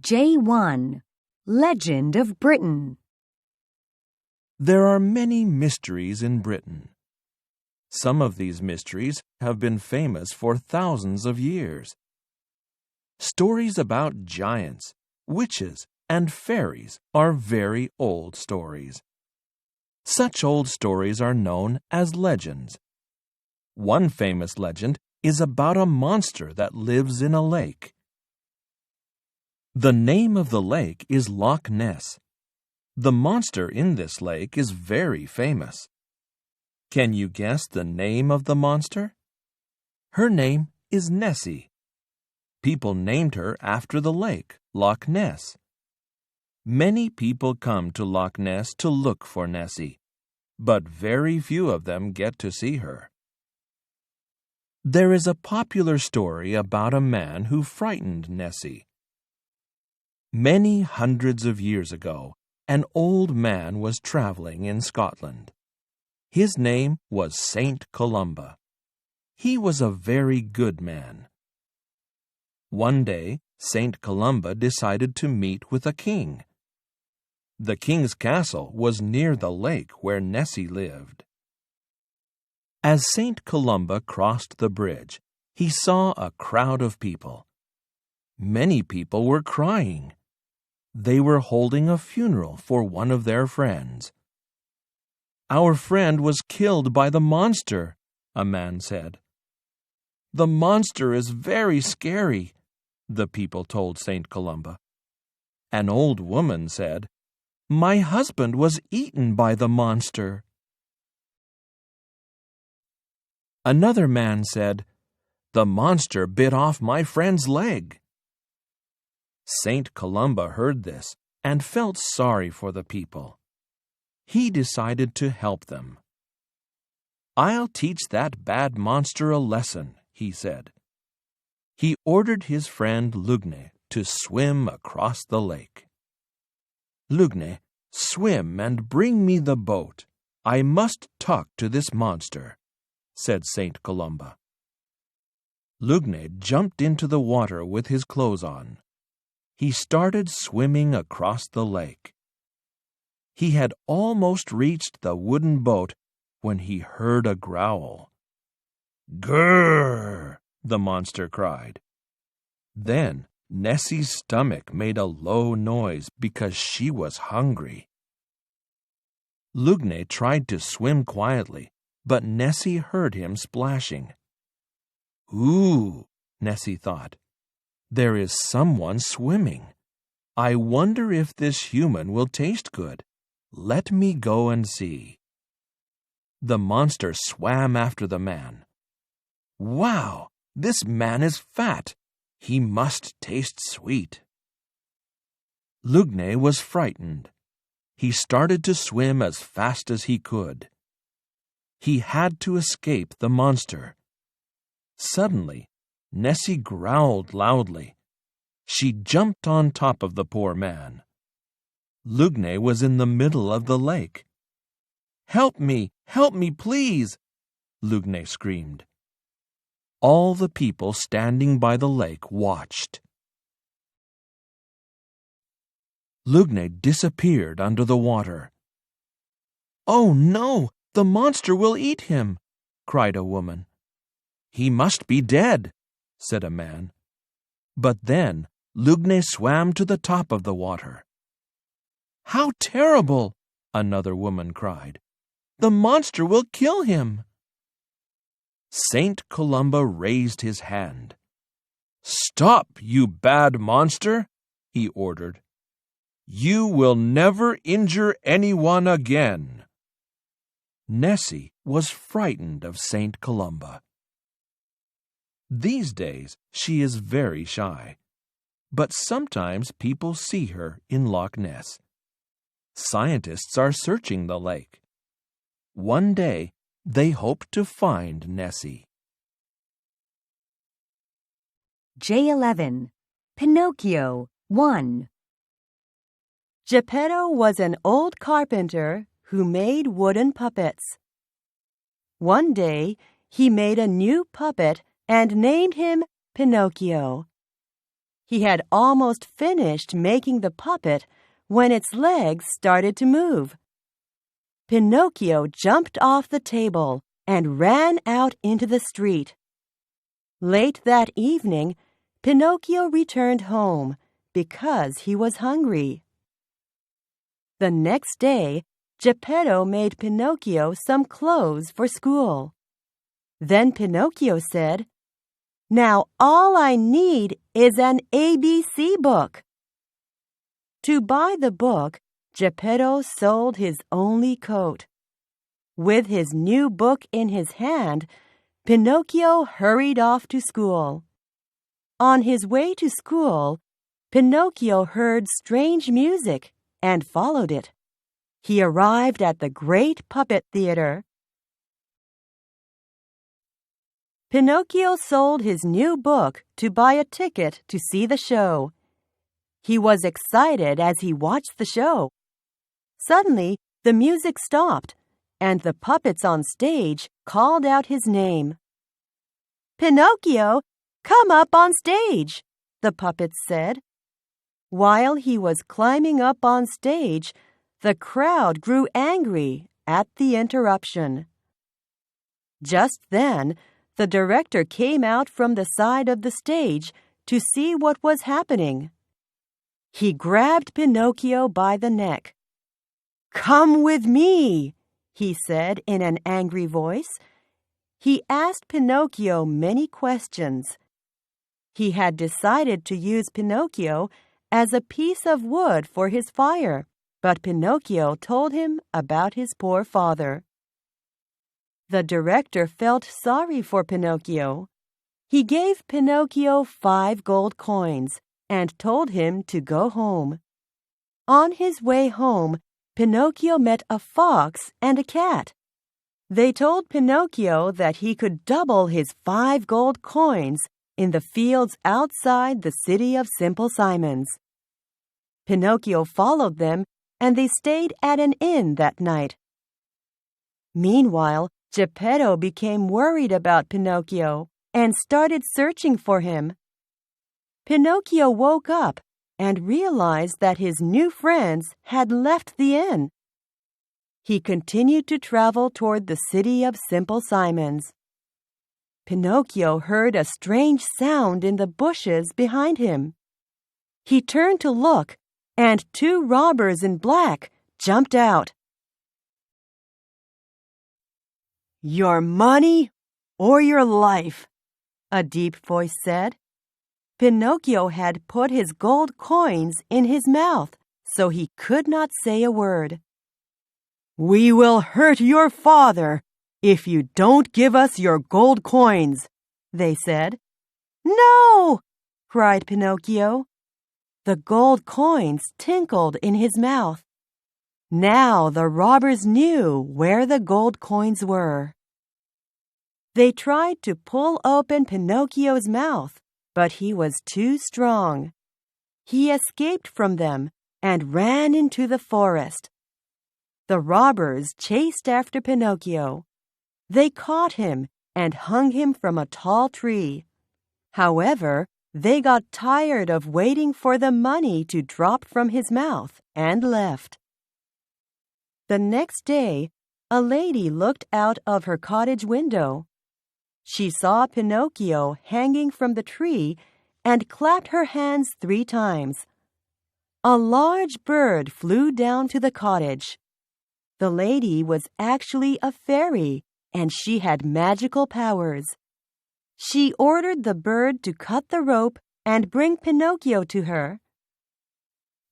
J1. Legend of Britain. There are many mysteries in Britain. Some of these mysteries have been famous for thousands of years. Stories about giants, witches, and fairies are very old stories. Such old stories are known as legends. One famous legend is about a monster that lives in a lake. The name of the lake is Loch Ness. The monster in this lake is very famous. Can you guess the name of the monster? Her name is Nessie. People named her after the lake, Loch Ness. Many people come to Loch Ness to look for Nessie, but very few of them get to see her. There is a popular story about a man who frightened Nessie. Many hundreds of years ago, an old man was traveling in Scotland. His name was Saint Columba. He was a very good man. One day, Saint Columba decided to meet with a king. The king's castle was near the lake where Nessie lived. As Saint Columba crossed the bridge, he saw a crowd of people. Many people were crying. They were holding a funeral for one of their friends. "Our friend was killed by the monster," a man said. "The monster is very scary," the people told Saint Columba. An old woman said, "My husband was eaten by the monster." Another man said, "The monster bit off my friend's leg." Saint Columba heard this and felt sorry for the people. He decided to help them. "I'll teach that bad monster a lesson," he said. He ordered his friend Lugne to swim across the lake. "Lugne, swim and bring me the boat. I must talk to this monster," said Saint Columba. Lugne jumped into the water with his clothes on. He started swimming across the lake. He had almost reached the wooden boat when he heard a growl. "Grrr!" the monster cried. Then Nessie's stomach made a low noise because she was hungry. Lugne tried to swim quietly, but Nessie heard him splashing. "Ooh," Nessie thought. "There is someone swimming. I wonder if this human will taste good. Let me go and see." The monster swam after the man. "Wow, this man is fat. He must taste sweet." Lugne was frightened. He started to swim as fast as he could. He had to escape the monster. Suddenly, Nessie growled loudly. She jumped on top of the poor man. Lugne was in the middle of the lake. Help me, please!" Lugne screamed. All the people standing by the lake watched. Lugne disappeared under the water. "Oh no, the monster will eat him!" cried a woman. "He must be dead," said a man. But then Lugne swam to the top of the water. "How terrible!" another woman cried. "The monster will kill him." Saint Columba raised his hand. "Stop, you bad monster," he ordered. "You will never injure anyone again." Nessie was frightened of Saint Columba. These days she is very shy, but sometimes people see her in Loch Ness. Scientists are searching the lake. One day they hope to find Nessie. J11. Pinocchio 1. Geppetto was an old carpenter who made wooden puppets. One day he made a new puppet and named him Pinocchio. He had almost finished making the puppet when its legs started to move. Pinocchio jumped off the table and ran out into the street. Late that evening, Pinocchio returned home because he was hungry. The next day, Geppetto made Pinocchio some clothes for school. Then Pinocchio said, "Now all I need is an ABC book." To buy the book, Geppetto sold his only coat. With his new book in his hand, Pinocchio hurried off to school. On his way to school, Pinocchio heard strange music and followed it. He arrived at the great puppet theater. Pinocchio sold his new book to buy a ticket to see the show. He was excited as he watched the show. Suddenly, the music stopped, and the puppets on stage called out his name. "Pinocchio, come up on stage," the puppets said. While he was climbing up on stage, the crowd grew angry at the interruption. Just then, the director came out from the side of the stage to see what was happening. He grabbed Pinocchio by the neck. "Come with me," he said in an angry voice. He asked Pinocchio many questions. He had decided to use Pinocchio as a piece of wood for his fire, but Pinocchio told him about his poor father. The director felt sorry for Pinocchio. He gave Pinocchio 5 gold coins and told him to go home. On his way home, Pinocchio met a fox and a cat. They told Pinocchio that he could double his 5 gold coins in the fields outside the city of Simple Simons. Pinocchio followed them, and they stayed at an inn that night. Meanwhile, Geppetto became worried about Pinocchio and started searching for him. Pinocchio woke up and realized that his new friends had left the inn. He continued to travel toward the city of Simple Simons. Pinocchio heard a strange sound in the bushes behind him. He turned to look, and 2 robbers in black jumped out. "Your money or your life," a deep voice said. Pinocchio had put his gold coins in his mouth, so he could not say a word. "We will hurt your father if you don't give us your gold coins," they said. "No!" cried Pinocchio. The gold coins tinkled in his mouth. Now the robbers knew where the gold coins were. They tried to pull open Pinocchio's mouth, but he was too strong. He escaped from them and ran into the forest. The robbers chased after Pinocchio. They caught him and hung him from a tall tree. However, they got tired of waiting for the money to drop from his mouth and left. The next day, a lady looked out of her cottage window. She saw Pinocchio hanging from the tree and clapped her hands 3 times. A large bird flew down to the cottage. The lady was actually a fairy, and she had magical powers. She ordered the bird to cut the rope and bring Pinocchio to her.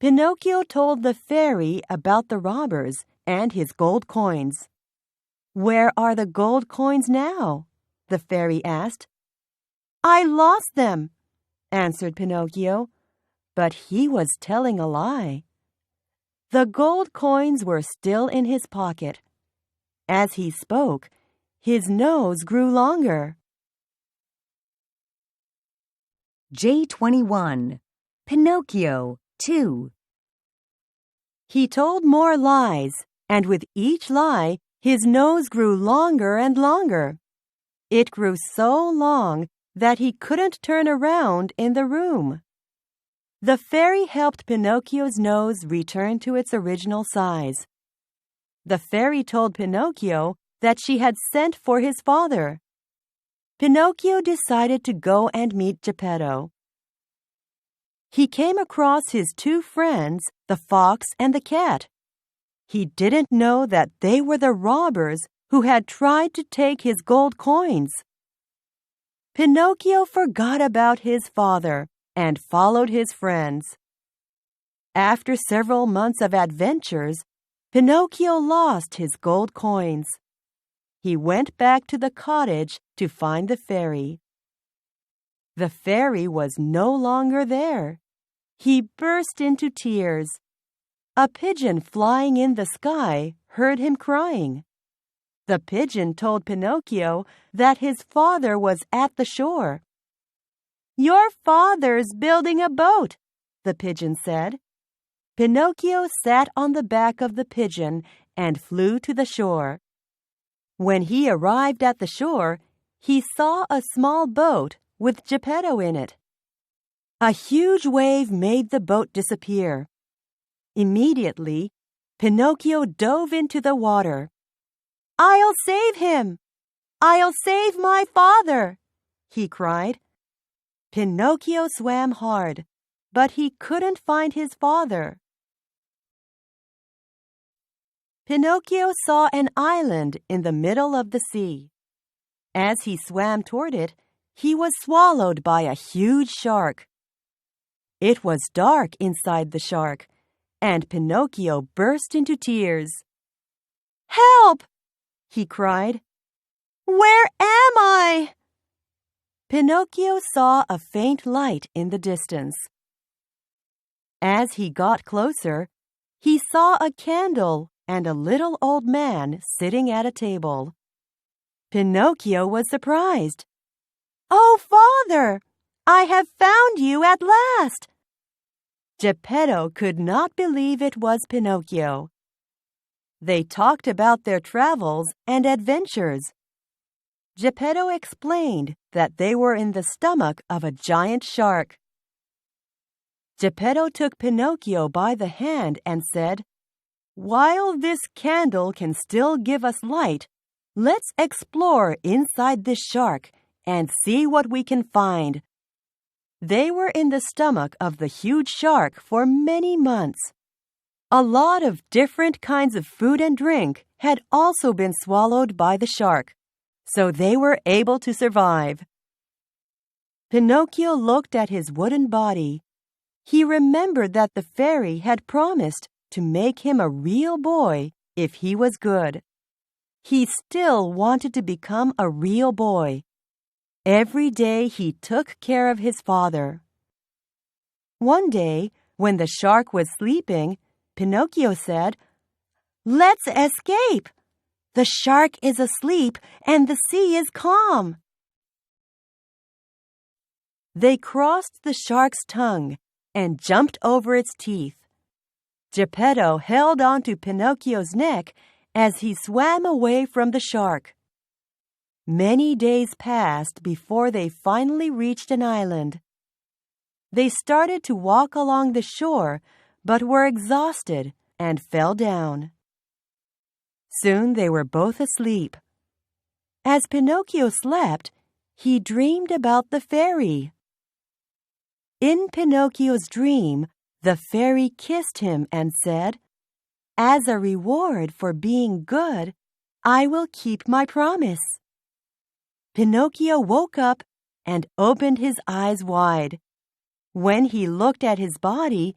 Pinocchio told the fairy about the robbers and his gold coins. "Where are the gold coins now?" the fairy asked. "I lost them," answered Pinocchio, but he was telling a lie. The gold coins were still in his pocket. As he spoke, his nose grew longer. J21. Pinocchio 2. He told more lies, and with each lie, his nose grew longer and longer. It grew so long that he couldn't turn around in the room. The fairy helped Pinocchio's nose return to its original size. The fairy told Pinocchio that she had sent for his father. Pinocchio decided to go and meet Geppetto. He came across his two friends, the fox and the cat. He didn't know that they were the robbers who had tried to take his gold coins. Pinocchio forgot about his father and followed his friends. After several months of adventures, Pinocchio lost his gold coins. He went back to the cottage to find the fairy. The fairy was no longer there. He burst into tears. A pigeon flying in the sky heard him crying. The pigeon told Pinocchio that his father was at the shore. "Your father's building a boat," the pigeon said. Pinocchio sat on the back of the pigeon and flew to the shore. When he arrived at the shore, he saw a small boat with Geppetto in it. A huge wave made the boat disappear. Immediately, Pinocchio dove into the water. "I'll save him! I'll save my father!" he cried. Pinocchio swam hard, but he couldn't find his father. Pinocchio saw an island in the middle of the sea. As he swam toward it, he was swallowed by a huge shark. It was dark inside the shark, and Pinocchio burst into tears. "Help!" he cried. "Where am I?" Pinocchio saw a faint light in the distance. As he got closer, he saw a candle and a little old man sitting at a table. Pinocchio was surprised. "Oh, Father, I have found you at last!" Geppetto could not believe it was Pinocchio. They talked about their travels and adventures. Geppetto explained that they were in the stomach of a giant shark. Geppetto took Pinocchio by the hand and said, "While this candle can still give us light, let's explore inside this shark and see what we can find." They were in the stomach of the huge shark for many months. A lot of different kinds of food and drink had also been swallowed by the shark, so they were able to survive. Pinocchio looked at his wooden body. He remembered that the fairy had promised to make him a real boy if he was good. He still wanted to become a real boy. Every day he took care of his father. One day, when the shark was sleeping, Pinocchio said, "Let's escape! The shark is asleep and the sea is calm." They crossed the shark's tongue and jumped over its teeth. Geppetto held onto Pinocchio's neck as he swam away from the shark. Many days passed before they finally reached an island. They started to walk along the shore, but were exhausted and fell down. Soon they were both asleep. As Pinocchio slept, he dreamed about the fairy. In Pinocchio's dream, the fairy kissed him and said, "As a reward for being good, I will keep my promise." Pinocchio woke up and opened his eyes wide. When he looked at his body,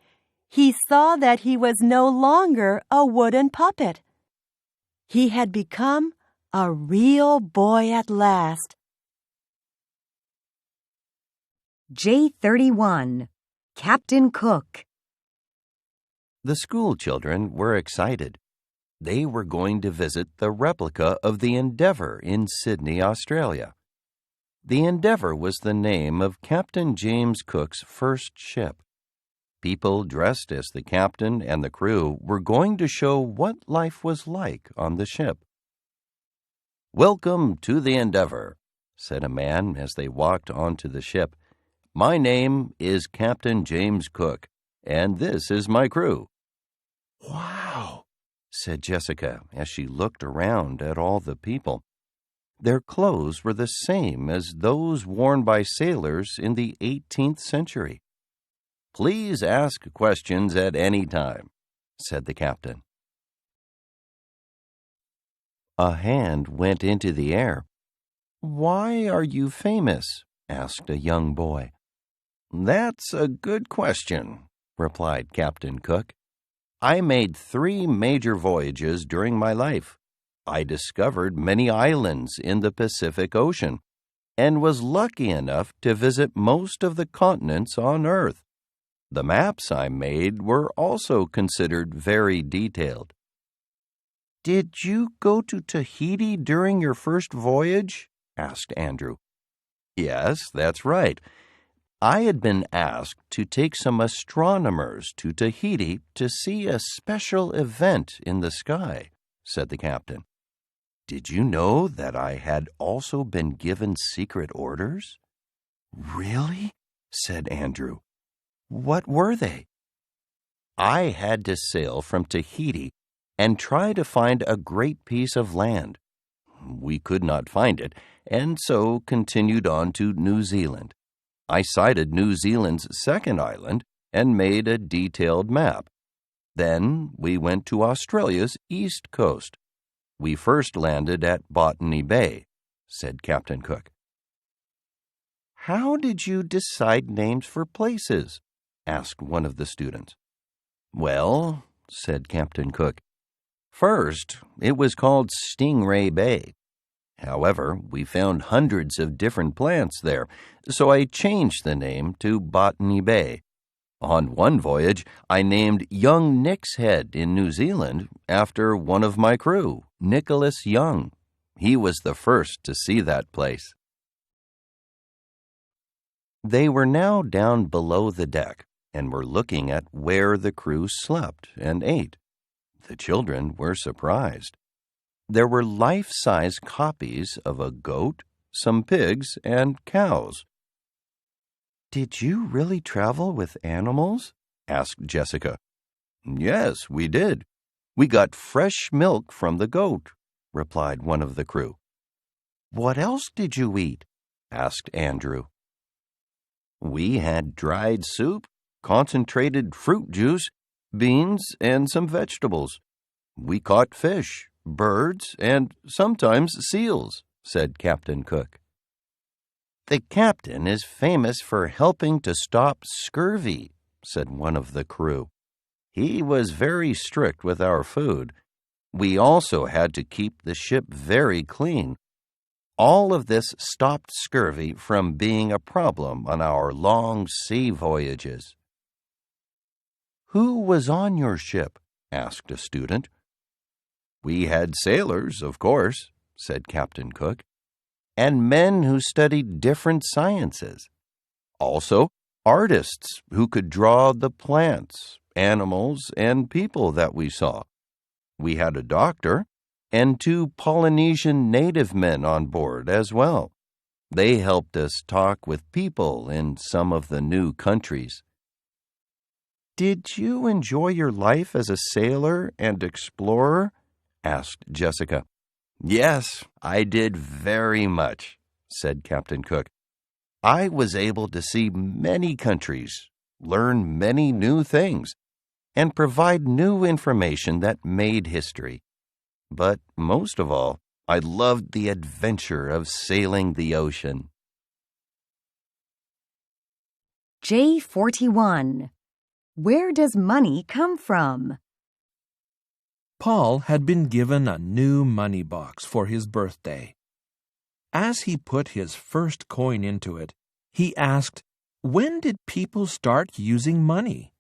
he saw that he was no longer a wooden puppet. He had become a real boy at last. J31. Captain Cook. The school children were excited. They were going to visit the replica of the Endeavour in Sydney, Australia. The Endeavour was the name of Captain James Cook's first ship. People dressed as the captain and the crew were going to show what life was like on the ship. "Welcome to the Endeavour," said a man as they walked onto the ship. My name is Captain James Cook, and this is my crew." "Wow," said Jessica as she looked around at all the people. Their clothes were the same as those worn by sailors in the 18th century. "Please ask questions at any time," said the captain. A hand went into the air. "Why are you famous?" asked a young boy. "That's a good question," replied Captain Cook. "I made 3 major voyages during my life. I discovered many islands in the Pacific Ocean and was lucky enough to visit most of the continents on Earth. The maps I made were also considered very detailed." "Did you go to Tahiti during your first voyage?" asked Andrew. "Yes, that's right. I had been asked to take some astronomers to Tahiti to see a special event in the sky," said the captain. "Did you know that I had also been given secret orders?" "Really?" said Andrew. "What were they?" "I had to sail from Tahiti and try to find a great piece of land. We could not find it, and so continued on to New Zealand. I sighted New Zealand's second island and made a detailed map. Then we went to Australia's east coast. We first landed at Botany Bay," said Captain Cook. "How did you decide names for places?" asked one of the students. "Well," said Captain Cook, "first it was called Stingray Bay. However, we found hundreds of different plants there, so I changed the name to Botany Bay. On one voyage, I named Young Nick's Head in New Zealand after one of my crew, Nicholas Young. He was the first to see that place." They were now down below the deck and were looking at where the crew slept and ate. The children were surprised. There were life-size copies of a goat, some pigs, and cows. "Did you really travel with animals?" asked Jessica. "Yes, we did. We got fresh milk from the goat," replied one of the crew. "What else did you eat?" asked Andrew. "We had dried soup, concentrated fruit juice, beans, and some vegetables. We caught fish, birds, and sometimes seals," said Captain Cook. "The captain is famous for helping to stop scurvy," said one of the crew. "He was very strict with our food. We also had to keep the ship very clean. All of this stopped scurvy from being a problem on our long sea voyages." "Who was on your ship?" asked a student. "We had sailors, of course," said Captain Cook, "and men who studied different sciences. Also, artists who could draw the plants, animals, and people that we saw. We had a doctor and 2 Polynesian native men on board as well. They helped us talk with people in some of the new countries." "Did you enjoy your life as a sailor and explorer?" asked Jessica. "Yes, I did very much," said Captain Cook. "I was able to see many countries, learn many new things, and provide new information that made history. But most of all, I loved the adventure of sailing the ocean." J41. Where does money come from? Paul had been given a new money box for his birthday. As he put his first coin into it, he asked, "When did people start using money?"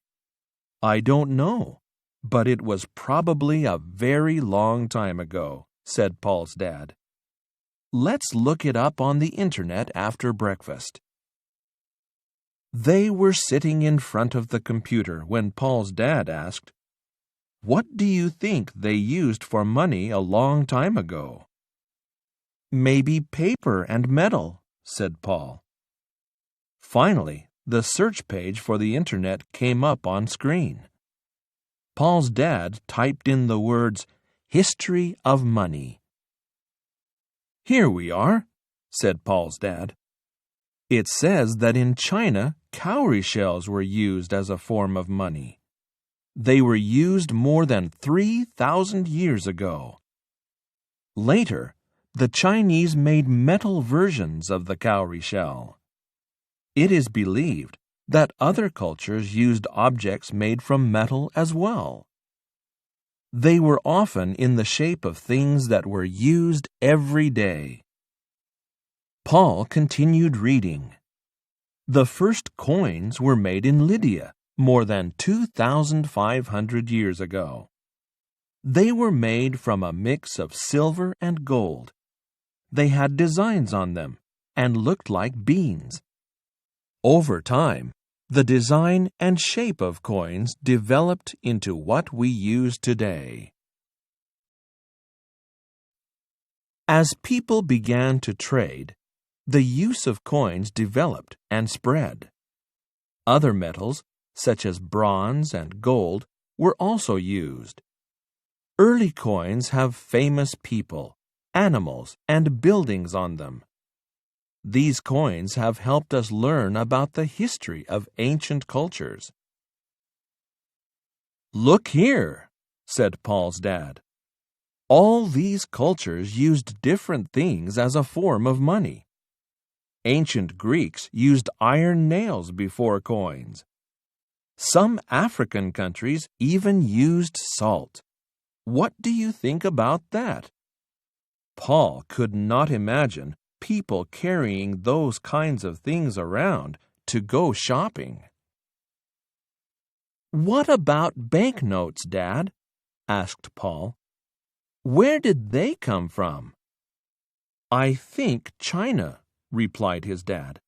"I don't know, but it was probably a very long time ago," said Paul's dad. "Let's look it up on the internet after breakfast." They were sitting in front of the computer when Paul's dad asked, "What do you think they used for money a long time ago?" "Maybe paper and metal," said Paul. Finally, the search page for the internet came up on screen. Paul's dad typed in the words, "History of Money." "Here we are," said Paul's dad. "It says that in China, cowrie shells were used as a form of money. They were used more than 3,000 years ago. Later, the Chinese made metal versions of the cowrie shell. It is believed that other cultures used objects made from metal as well. They were often in the shape of things that were used every day." Paul continued reading. The first coins were made in Lydia more than 2,500 years ago. They were made from a mix of silver and gold. They had designs on them and looked like beans. Over time, the design and shape of coins developed into what we use today. As people began to trade, the use of coins developed and spread. Other metals, such as bronze and gold, were also used. Early coins have famous people, animals, and buildings on them. These coins have helped us learn about the history of ancient cultures. "Look here," said Paul's dad. "All these cultures used different things as a form of money. Ancient Greeks used iron nails before coins. Some African countries even used salt. What do you think about that?" Paul could not imagine people carrying those kinds of things around to go shopping. "What about banknotes, Dad?" asked Paul. "Where did they come from?" "I think China," replied his dad.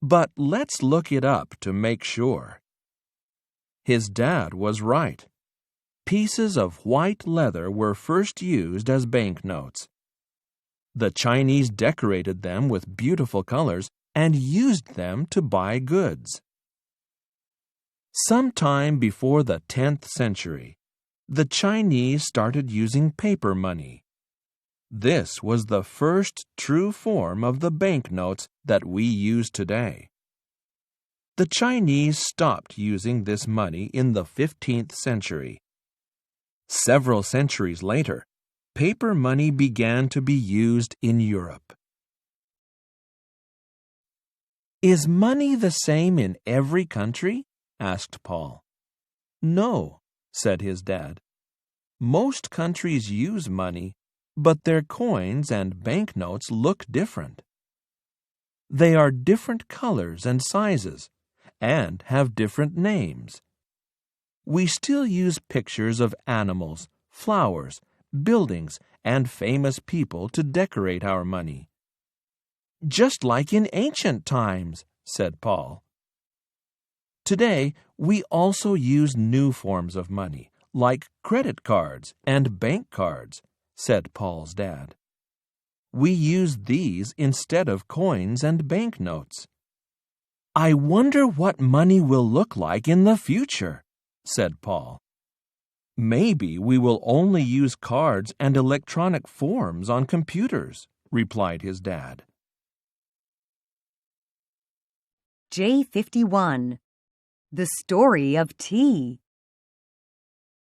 "But let's look it up to make sure." His dad was right. Pieces of white leather were first used as banknotes. The Chinese decorated them with beautiful colors and used them to buy goods. Sometime before the 10th century, the Chinese started using paper money. This was the first true form of the banknotes that we use today. The Chinese stopped using this money in the 15th century. Several centuries later, paper money began to be used in Europe. "Is money the same in every country?" asked Paul. "No," said his dad. "Most countries use money, but their coins and banknotes look different. They are different colors and sizes, and have different names. We still use pictures of animals, flowers, buildings, and famous people to decorate our money." "Just like in ancient times," said Paul. "Today, we also use new forms of money, like credit cards and bank cards," said Paul's dad. "We use these instead of coins and banknotes." "I wonder what money will look like in the future," said Paul. "Maybe we will only use cards and electronic forms on computers," replied his dad. J51. The Story of Tea.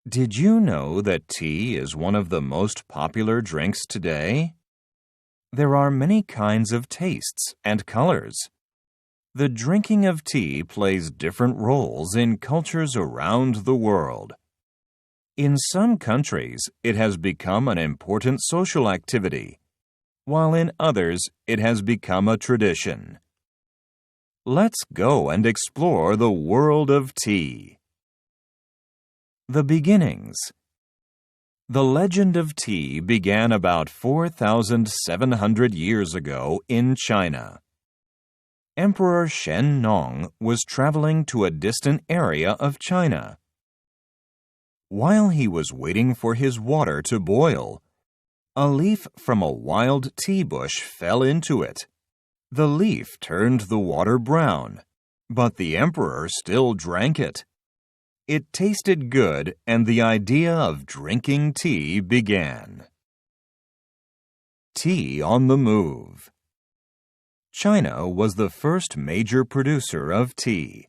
Did you know that tea is one of the most popular drinks today? There are many kinds of tastes and colors. The drinking of tea plays different roles in cultures around the world. In some countries, it has become an important social activity, while in others, it has become a tradition. Let's go and explore the world of tea. The beginnings. The legend of tea began about 4,700 years ago in China. Emperor Shen Nong was traveling to a distant area of China. While he was waiting for his water to boil, a leaf from a wild tea bush fell into it. The leaf turned the water brown, but the emperor still drank it. It tasted good, and the idea of drinking tea began. Tea on the move. China was the first major producer of tea.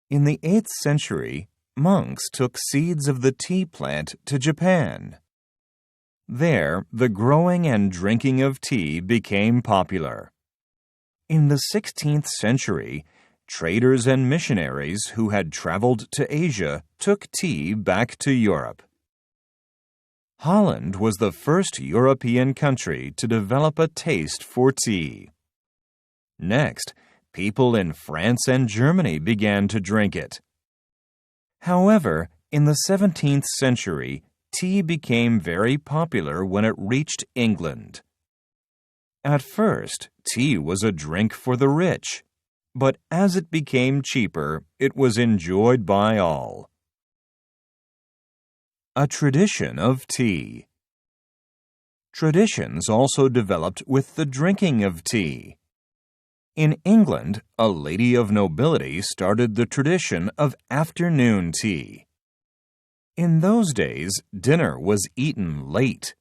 In the 8th century, monks took seeds of the tea plant to Japan. There, the growing and drinking of tea became popular. In the 16th century, traders and missionaries who had traveled to Asia took tea back to Europe. Holland was the first European country to develop a taste for tea. Next, people in France and Germany began to drink it. However, in the 17th century, tea became very popular when it reached England. At first, tea was a drink for the rich, but as it became cheaper, it was enjoyed by all. A tradition of tea. Traditions also developed with the drinking of tea. In England, a lady of nobility started the tradition of afternoon tea. In those days, dinner was eaten late.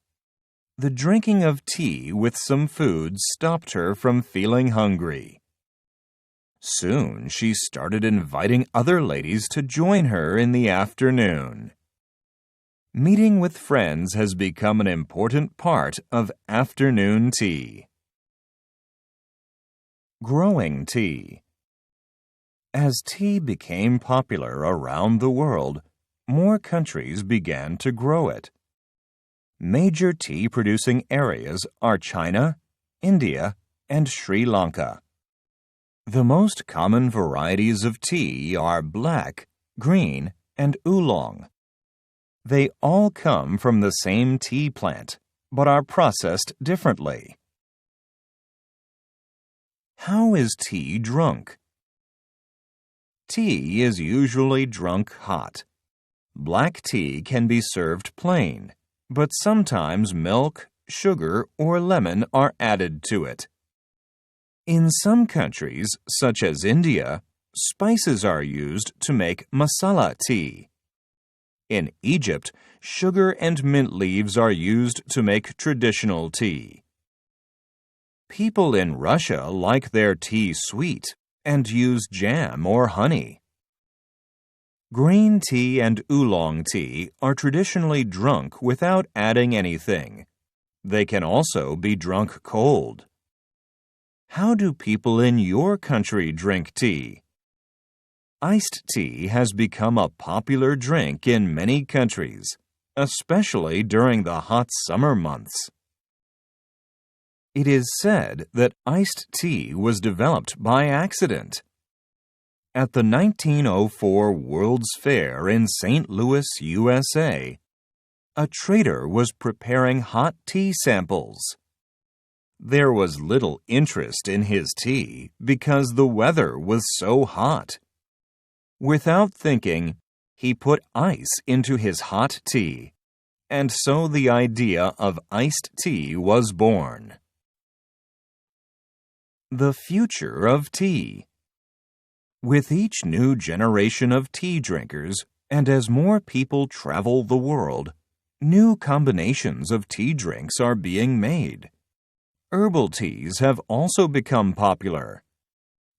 The drinking of tea with some food stopped her from feeling hungry. Soon she started inviting other ladies to join her in the afternoon. Meeting with friends has become an important part of afternoon tea. Growing tea. As tea became popular around the world, more countries began to grow it. Major tea-producing areas are China, India, and Sri Lanka. The most common varieties of tea are black, green, and oolong. They all come from the same tea plant, but are processed differently. How is tea drunk? Tea is usually drunk hot. Black tea can be served plain, but sometimes milk, sugar, or lemon are added to it. In some countries, such as India, spices are used to make masala tea. In Egypt, sugar and mint leaves are used to make traditional tea. People in Russia like their tea sweet and use jam or honey. Green tea and oolong tea are traditionally drunk without adding anything. They can also be drunk cold. How do people in your country drink tea? Iced tea has become a popular drink in many countries, especially during the hot summer months. It is said that iced tea was developed by accident. At the 1904 World's Fair in St. Louis, USA, a trader was preparing hot tea samples. There was little interest in his tea because the weather was so hot. Without thinking, he put ice into his hot tea, and so the idea of iced tea was born. The future of tea. With each new generation of tea drinkers, and as more people travel the world, new combinations of tea drinks are being made. Herbal teas have also become popular.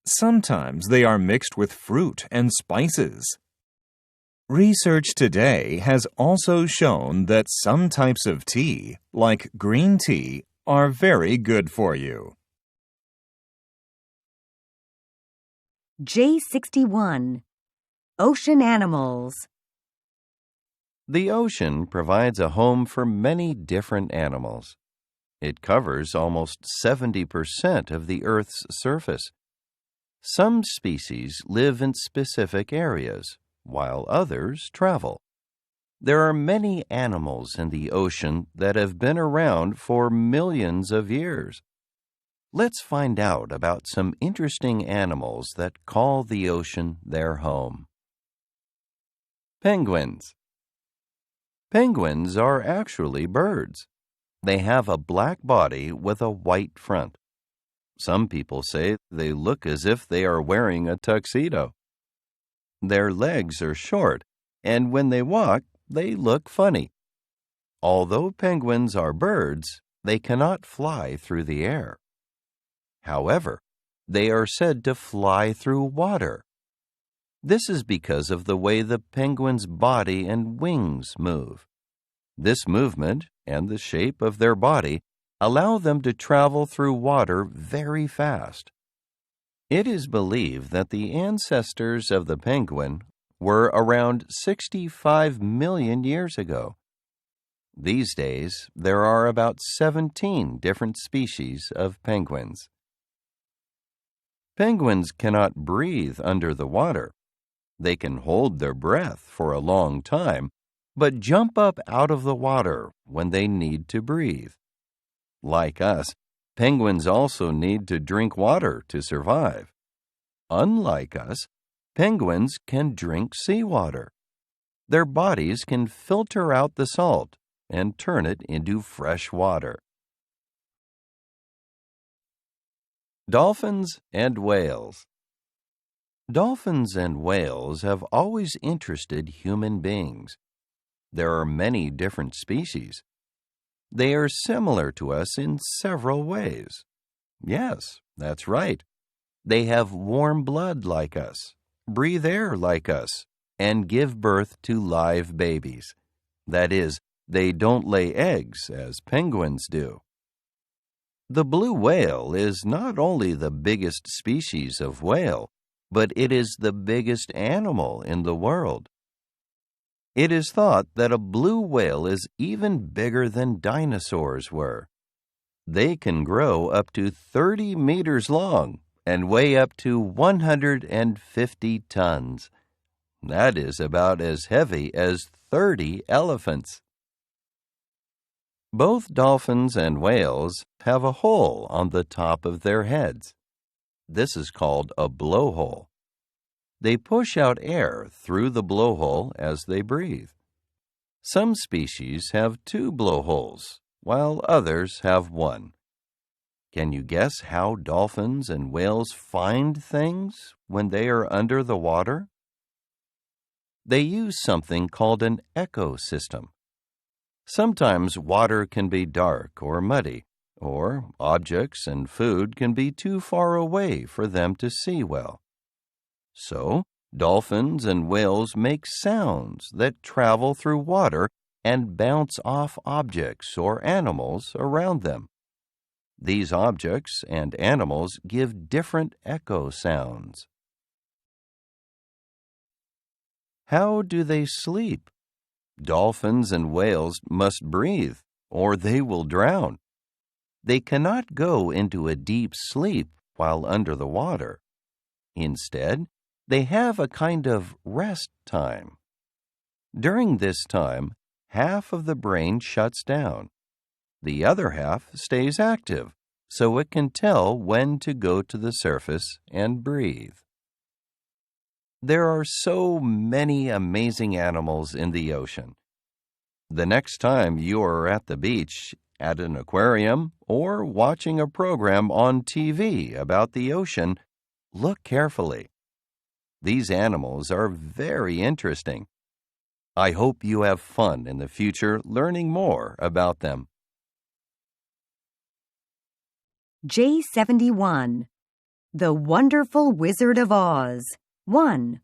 Sometimes they are mixed with fruit and spices. Research today has also shown that some types of tea, like green tea, are very good for you. J61. Ocean animals. The ocean provides a home for many different animals. It covers almost 70% of the Earth's surface. Some species live in specific areas, while others travel. There are many animals in the ocean that have been around for millions of years. Let's find out about some interesting animals that call the ocean their home. Penguins. Penguins are actually birds. They have a black body with a white front. Some people say they look as if they are wearing a tuxedo. Their legs are short, and when they walk, they look funny. Although penguins are birds, they cannot fly through the air. However, they are said to fly through water. This is because of the way the penguin's body and wings move. This movement and the shape of their body allow them to travel through water very fast. It is believed that the ancestors of the penguin were around 65 million years ago. These days, there are about 17 different species of penguins. Penguins cannot breathe under the water. They can hold their breath for a long time, but jump up out of the water when they need to breathe. Like us, penguins also need to drink water to survive. Unlike us, penguins can drink seawater. Their bodies can filter out the salt and turn it into fresh water. Dolphins and whales. Dolphins and whales have always interested human beings. There are many different species. They are similar to us in several ways. Yes, that's right. They have warm blood like us, breathe air like us, and give birth to live babies. That is, they don't lay eggs as penguins do. The blue whale is not only the biggest species of whale, but it is the biggest animal in the world. It is thought that a blue whale is even bigger than dinosaurs were. They can grow up to 30 meters long and weigh up to 150 tons. That is about as heavy as 30 elephants. Both dolphins and whales have a hole on the top of their heads. This is called a blowhole. They push out air through the blowhole as they breathe. Some species have 2 blowholes, while others have 1. Can you guess how dolphins and whales find things when they are under the water? They use something called an ecosystem. Sometimes water can be dark or muddy, or objects and food can be too far away for them to see well. So, dolphins and whales make sounds that travel through water and bounce off objects or animals around them. These objects and animals give different echo sounds. How do they sleep? Dolphins and whales must breathe, or they will drown. They cannot go into a deep sleep while under the water. Instead, they have a kind of rest time. During this time, half of the brain shuts down. The other half stays active, so it can tell when to go to the surface and breathe. There are so many amazing animals in the ocean. The next time you are at the beach, at an aquarium, or watching a program on TV about the ocean, look carefully. These animals are very interesting. I hope you have fun in the future learning more about them. J71. The Wonderful Wizard of Oz. 1.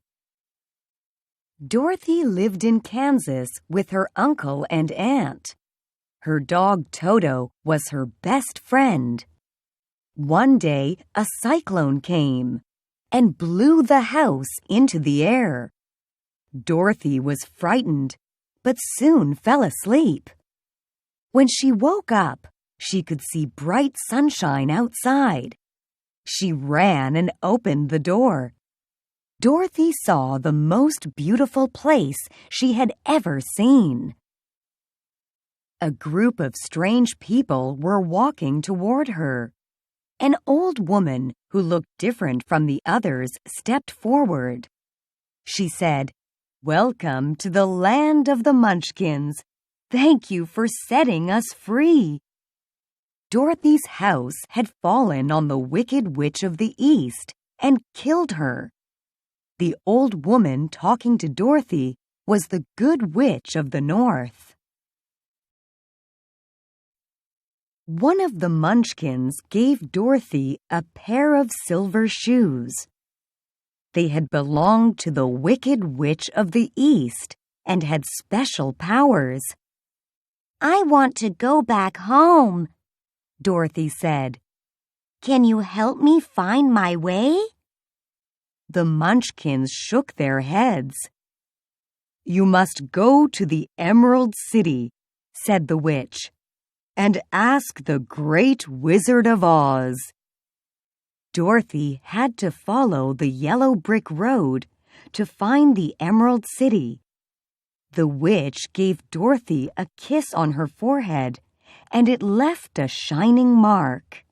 Dorothy lived in Kansas with her uncle and aunt. Her dog Toto was her best friend. One day, a cyclone came and blew the house into the air. Dorothy was frightened, but soon fell asleep. When she woke up, she could see bright sunshine outside. She ran and opened the door. Dorothy saw the most beautiful place she had ever seen. A group of strange people were walking toward her. An old woman who looked different from the others stepped forward. She said, "Welcome to the land of the Munchkins. Thank you for setting us free." Dorothy's house had fallen on the Wicked Witch of the East and killed her. The old woman talking to Dorothy was the Good Witch of the North. One of the Munchkins gave Dorothy a pair of silver shoes. They had belonged to the Wicked Witch of the East and had special powers. "I want to go back home," Dorothy said. "Can you help me find my way?" The Munchkins shook their heads. "You must go to the Emerald City," said the witch, "and ask the Great Wizard of Oz." Dorothy had to follow the yellow brick road to find the Emerald City. The witch gave Dorothy a kiss on her forehead, and it left a shining mark.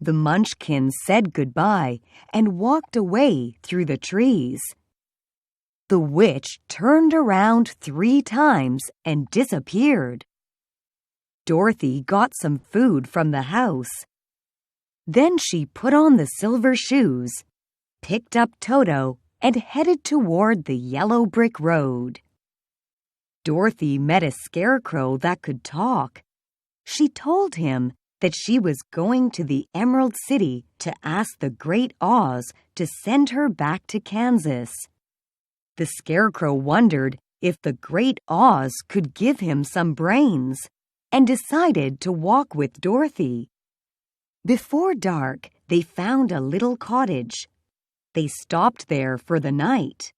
The Munchkins said goodbye and walked away through the trees. The witch turned around 3 times and disappeared. Dorothy got some food from the house. Then she put on the silver shoes, picked up Toto, and headed toward the yellow brick road. Dorothy met a scarecrow that could talk. She told him that she was going to the Emerald City to ask the Great Oz to send her back to Kansas. The scarecrow wondered if the Great Oz could give him some brains, and decided to walk with Dorothy. Before dark, they found a little cottage. They stopped there for the night.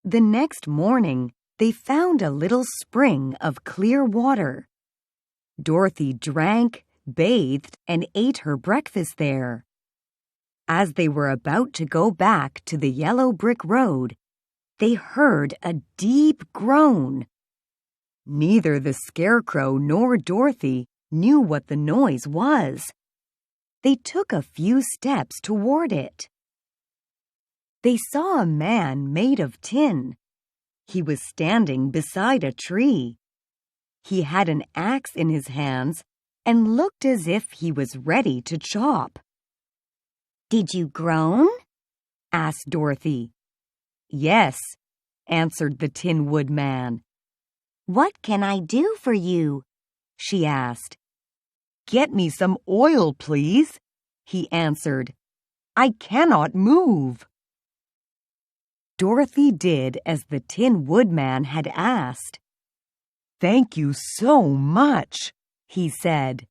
The next morning, they found a little spring of clear water. Dorothy drank, bathed, and ate her breakfast there. As they were about to go back to the yellow brick road, they heard a deep groan. Neither the scarecrow nor Dorothy knew what the noise was. They took a few steps toward it. They saw a man made of tin. He was standing beside a tree. He had an axe in his hands and looked as if he was ready to chop. "Did you groan?" asked Dorothy. "Yes," answered the Tin Woodman. "What can I do for you?" she asked. "Get me some oil, please," he answered. "I cannot move." Dorothy did as the Tin Woodman had asked. "Thank you so much," he said.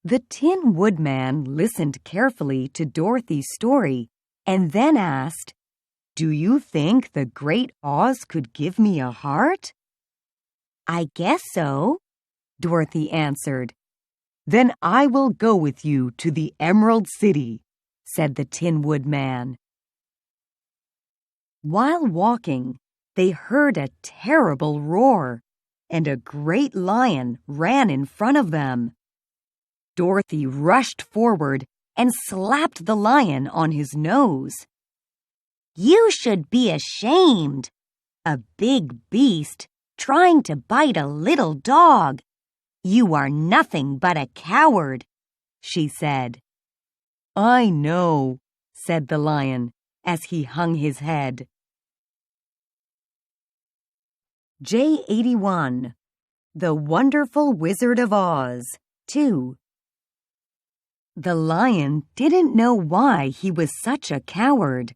The Tin Woodman listened carefully to Dorothy's story and then asked, "Do you think the Great Oz could give me a heart?" "I guess so," Dorothy answered. "Then I will go with you to the Emerald City," said the Tin Woodman. While walking, they heard a terrible roar, and a great lion ran in front of them. Dorothy rushed forward and slapped the lion on his nose. "You should be ashamed! A big beast trying to bite a little dog! You are nothing but a coward," she said. "I know," said the lion as he hung his head. J81, The Wonderful Wizard of Oz, 2. The lion didn't know why he was such a coward.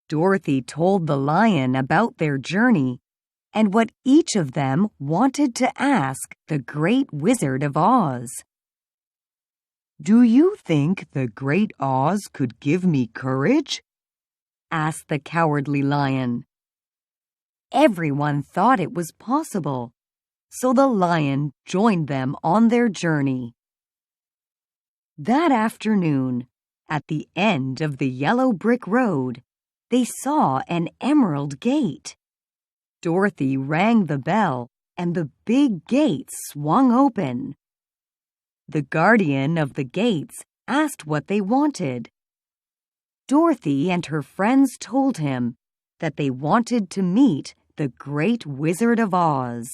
Dorothy told the lion about their journey and what each of them wanted to ask the Great Wizard of Oz. "Do you think the Great Oz could give me courage?" asked the cowardly lion. Everyone thought it was possible, so the lion joined them on their journey. That afternoon, at the end of the yellow brick road, they saw an emerald gate. Dorothy rang the bell, and the big gates swung open. The guardian of the gates asked what they wanted. Dorothy and her friends told him that they wanted to meet the Great Wizard of Oz.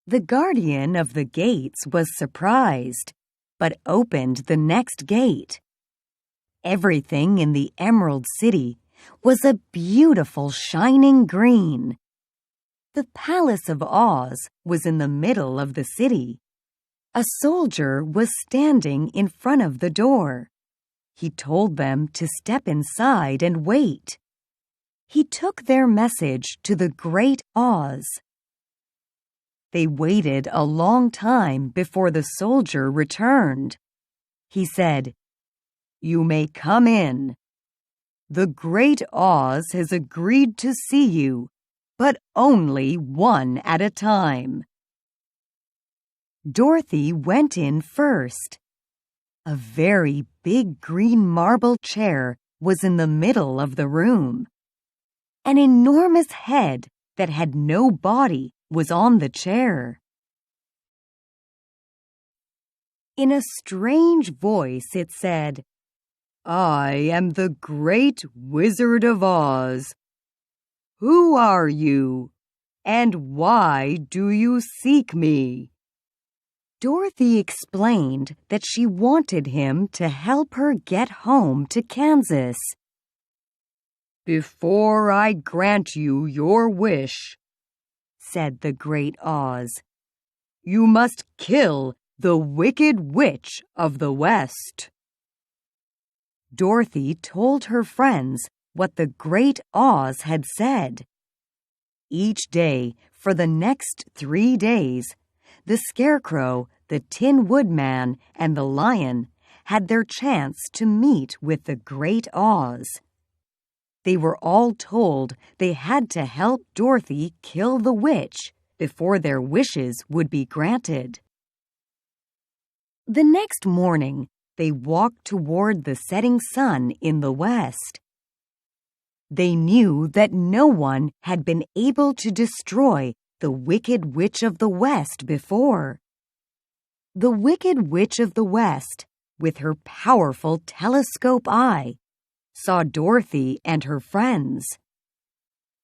The guardian of the gates was surprised, but opened the next gate. Everything in the Emerald City was a beautiful shining green. The Palace of Oz was in the middle of the city. A soldier was standing in front of the door. He told them to step inside and wait. He took their message to the Great Oz. They waited a long time before the soldier returned. He said, "You may come in. The Great Oz has agreed to see you, but only one at a time." Dorothy went in first. A very big green marble chair was in the middle of the room. An enormous head that had no body was on the chair. In a strange voice it said, "I am the Great Wizard of Oz. Who are you, and why do you seek me?" Dorothy explained that she wanted him to help her get home to Kansas. "Before I grant you your wish," said the Great Oz, "you must kill the Wicked Witch of the West." Dorothy told her friends what the Great Oz had said. Each day for the next 3 days, the Scarecrow, the Tin Woodman, and the Lion had their chance to meet with the Great Oz. They were all told they had to help Dorothy kill the witch before their wishes would be granted. The next morning, they walked toward the setting sun in the west. They knew that no one had been able to destroy the Wicked Witch of the West before. The Wicked Witch of the West, with her powerful telescope eye, saw Dorothy and her friends.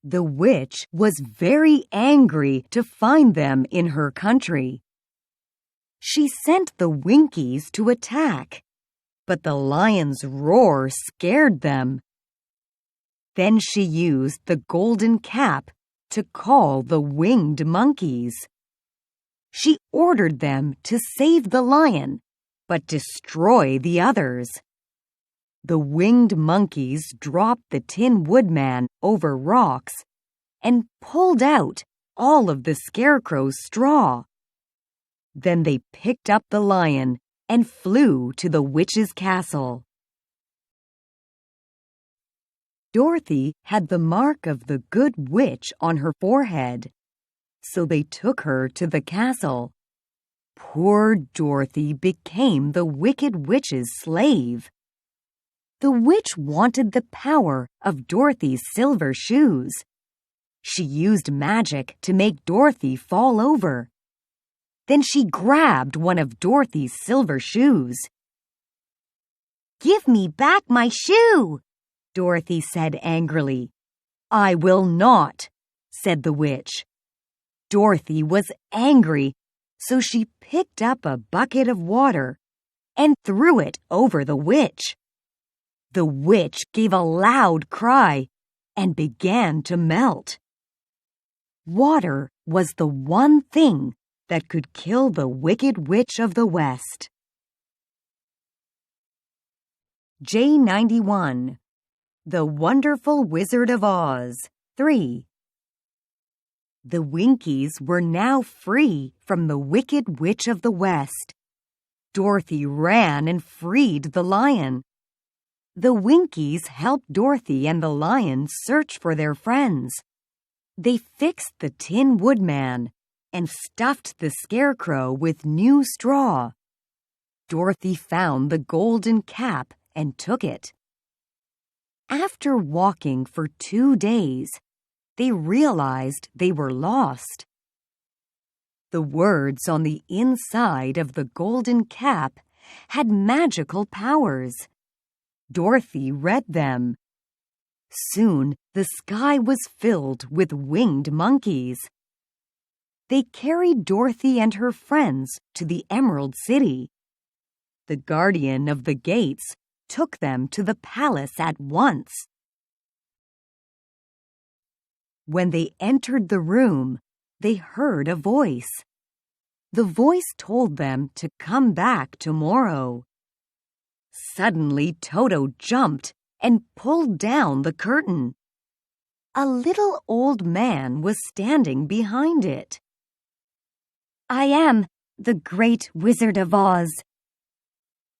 The witch was very angry to find them in her country. She sent the Winkies to attack, but the lion's roar scared them. Then she used the golden cap to call the winged monkeys. She ordered them to save the lion, but destroy the others. The winged monkeys dropped the Tin Woodman over rocks and pulled out all of the Scarecrow's straw. Then they picked up the lion and flew to the witch's castle. Dorothy had the mark of the good witch on her forehead, so they took her to the castle. Poor Dorothy became the Wicked Witch's slave. The witch wanted the power of Dorothy's silver shoes. She used magic to make Dorothy fall over. Then she grabbed one of Dorothy's silver shoes. "Give me back my shoe!" Dorothy said angrily. "I will not," said the witch. Dorothy was angry, so she picked up a bucket of water and threw it over the witch. The witch gave a loud cry and began to melt. Water was the one thing that could kill the Wicked Witch of the West. J91. The Wonderful Wizard of Oz 3. The Winkies were now free from the Wicked Witch of the West. Dorothy ran and freed the lion. The Winkies helped Dorothy and the lion search for their friends. They fixed the Tin Woodman and stuffed the Scarecrow with new straw. Dorothy found the golden cap and took it. After walking for 2 days, they realized they were lost. The words on the inside of the golden cap had magical powers. Dorothy read them. Soon the sky was filled with winged monkeys. they carried Dorothy and her friends to the Emerald City. The guardian of the gates took them to the palace at once. When they entered the room, they heard a voice. The voice told them to come back tomorrow. Suddenly, Toto jumped and pulled down the curtain. A little old man was standing behind it. "I am the Great Wizard of Oz,"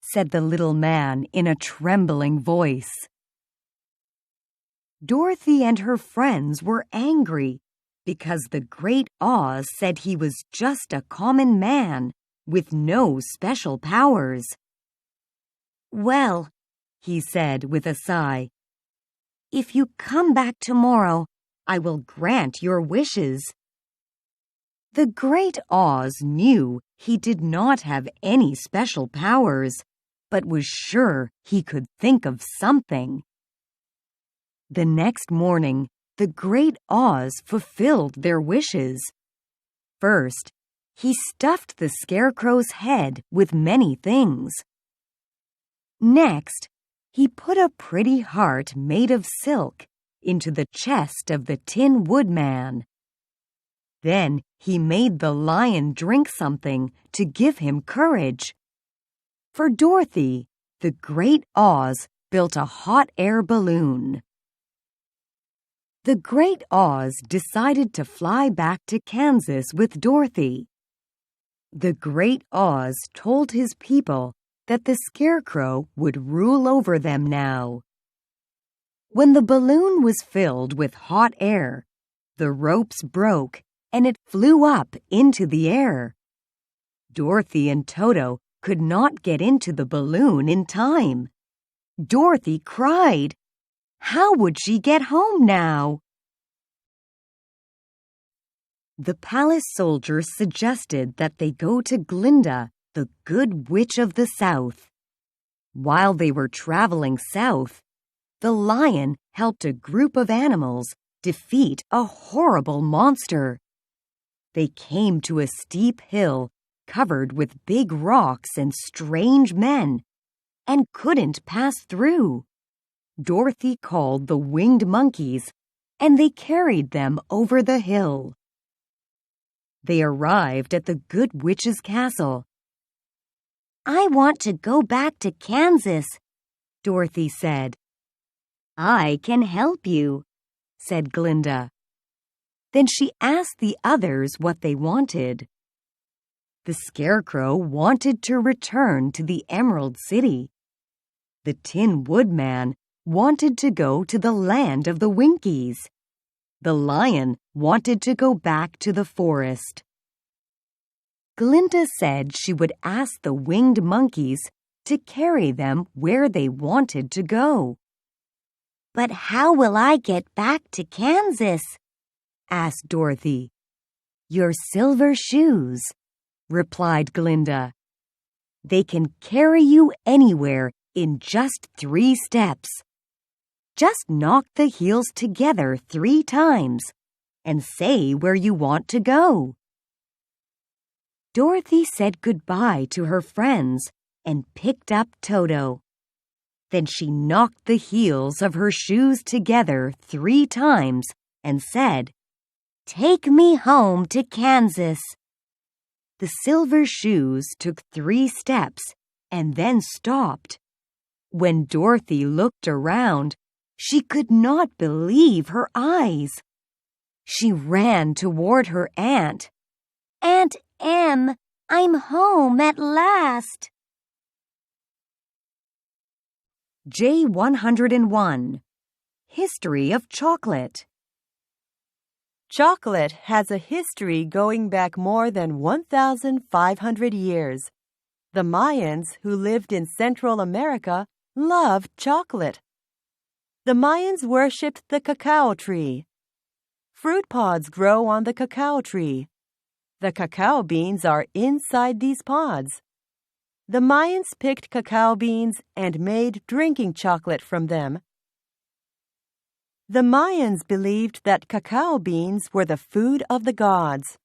said the little man in a trembling voice. Dorothy and her friends were angry because the Great Oz said he was just a common man with no special powers. "Well," he said with a sigh, "if you come back tomorrow, I will grant your wishes." The Great Oz knew he did not have any special powers, but was sure he could think of something. The next morning, the Great Oz fulfilled their wishes. First, he stuffed the Scarecrow's head with many things. Next, he put a pretty heart made of silk into the chest of the Tin Woodman. Then he made the lion drink something to give him courage. For Dorothy, the Great Oz built a hot air balloon. The Great Oz decided to fly back to Kansas with Dorothy. The Great Oz told his people that the Scarecrow would rule over them now. When the balloon was filled with hot air, the ropes broke and it flew up into the air. Dorothy and Toto could not get into the balloon in time. Dorothy cried. How would she get home now? The palace soldiers suggested that they go to Glinda, the Good Witch of the South. While they were traveling south, the lion helped a group of animals defeat a horrible monster. They came to a steep hill covered with big rocks and strange men, and couldn't pass through. Dorothy called the winged monkeys, and they carried them over the hill. They arrived at the Good Witch's castle. "I want to go back to Kansas," Dorothy said. "I can help you," said Glinda. Then she asked the others what they wanted. The Scarecrow wanted to return to the Emerald City. The Tin Woodman wanted to go to the land of the Winkies. The lion wanted to go back to the forest. Glinda said she would ask the winged monkeys to carry them where they wanted to go. "But how will I get back to Kansas?" asked Dorothy. "Your silver shoes," replied Glinda. "They can carry you anywhere in just 3 steps. Just knock the heels together 3 times and say where you want to go." Dorothy said goodbye to her friends and picked up Toto. Then she knocked the heels of her shoes together 3 times and said, "Take me home to Kansas." The silver shoes took 3 steps and then stopped. When Dorothy looked around, she could not believe her eyes. She ran toward her aunt. "Aunt Em, I'm home at last." J101. History of Chocolate. Chocolate has a history going back more than 1,500 years. The Mayans, who lived in Central America, loved chocolate. The Mayans worshipped the cacao tree. Fruit pods grow on the cacao tree. The cacao beans are inside these pods. The Mayans picked cacao beans and made drinking chocolate from them. The Mayans believed that cacao beans were the food of the gods.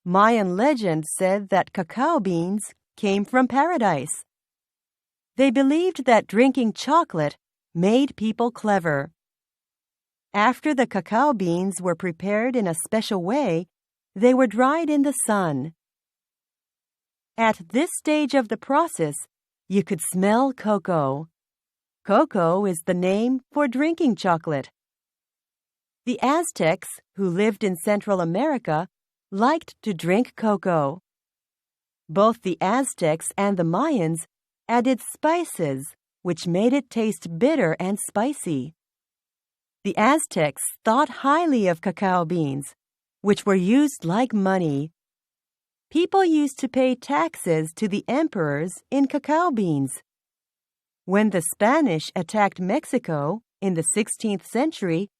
Mayan legend said that cacao beans came from paradise. They believed that drinking chocolate made people clever. After the cacao beans were prepared in a special way, they were dried in the sun. At this stage of the process, you could smell cocoa. Cocoa is the name for drinking chocolate. The Aztecs, who lived in Central America, liked to drink cocoa. Both the Aztecs and the Mayans added spices, which made it taste bitter and spicy. The Aztecs thought highly of cacao beans, which were used like money. People used to pay taxes to the emperors in cacao beans. When the Spanish attacked Mexico in the 16th century,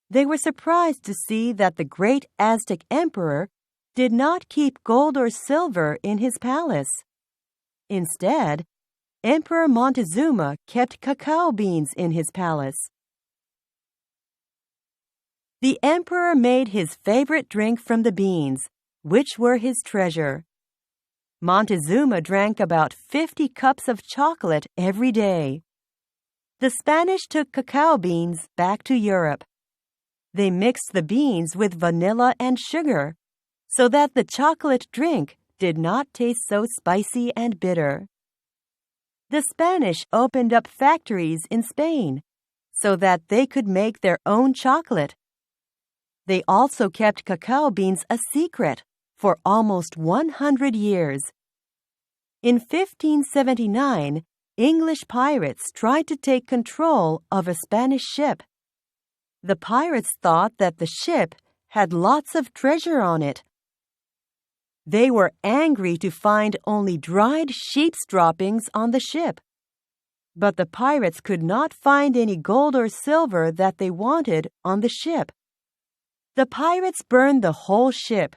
they were surprised to see that the great Aztec emperor did not keep gold or silver in his palace. Instead, Emperor Montezuma kept cacao beans in his palace. The emperor made his favorite drink from the beans, which were his treasure. Montezuma drank about 50 cups of chocolate every day. The Spanish took cacao beans back to Europe. They mixed the beans with vanilla and sugar so that the chocolate drink did not taste so spicy and bitter. The Spanish opened up factories in Spain so that they could make their own chocolate. They also kept cacao beans a secret for almost 100 years. In 1579, English pirates tried to take control of a Spanish ship. The pirates thought that the ship had lots of treasure on it. They were angry to find only dried sheep's droppings on the ship. But the pirates could not find any gold or silver that they wanted on the ship. The pirates burned the whole ship.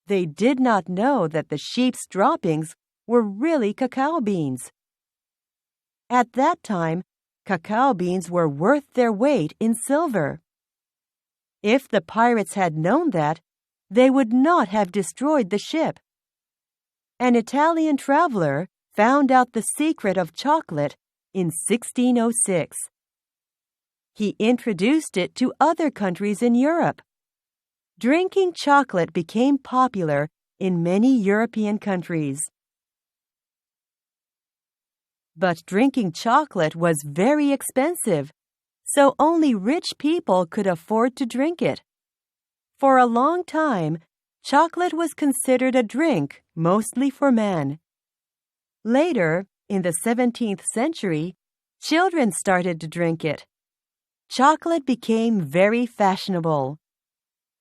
They did not know that the sheep's droppings were really cacao beans. At that time, cacao beans were worth their weight in silver. If the pirates had known that, they would not have destroyed the ship. An Italian traveler found out the secret of chocolate in 1606. He introduced it to other countries in Europe. Drinking chocolate became popular in many European countries. But drinking chocolate was very expensive, so only rich people could afford to drink it. For a long time, chocolate was considered a drink mostly for men. Later, in the 17th century, children started to drink it. Chocolate became very fashionable.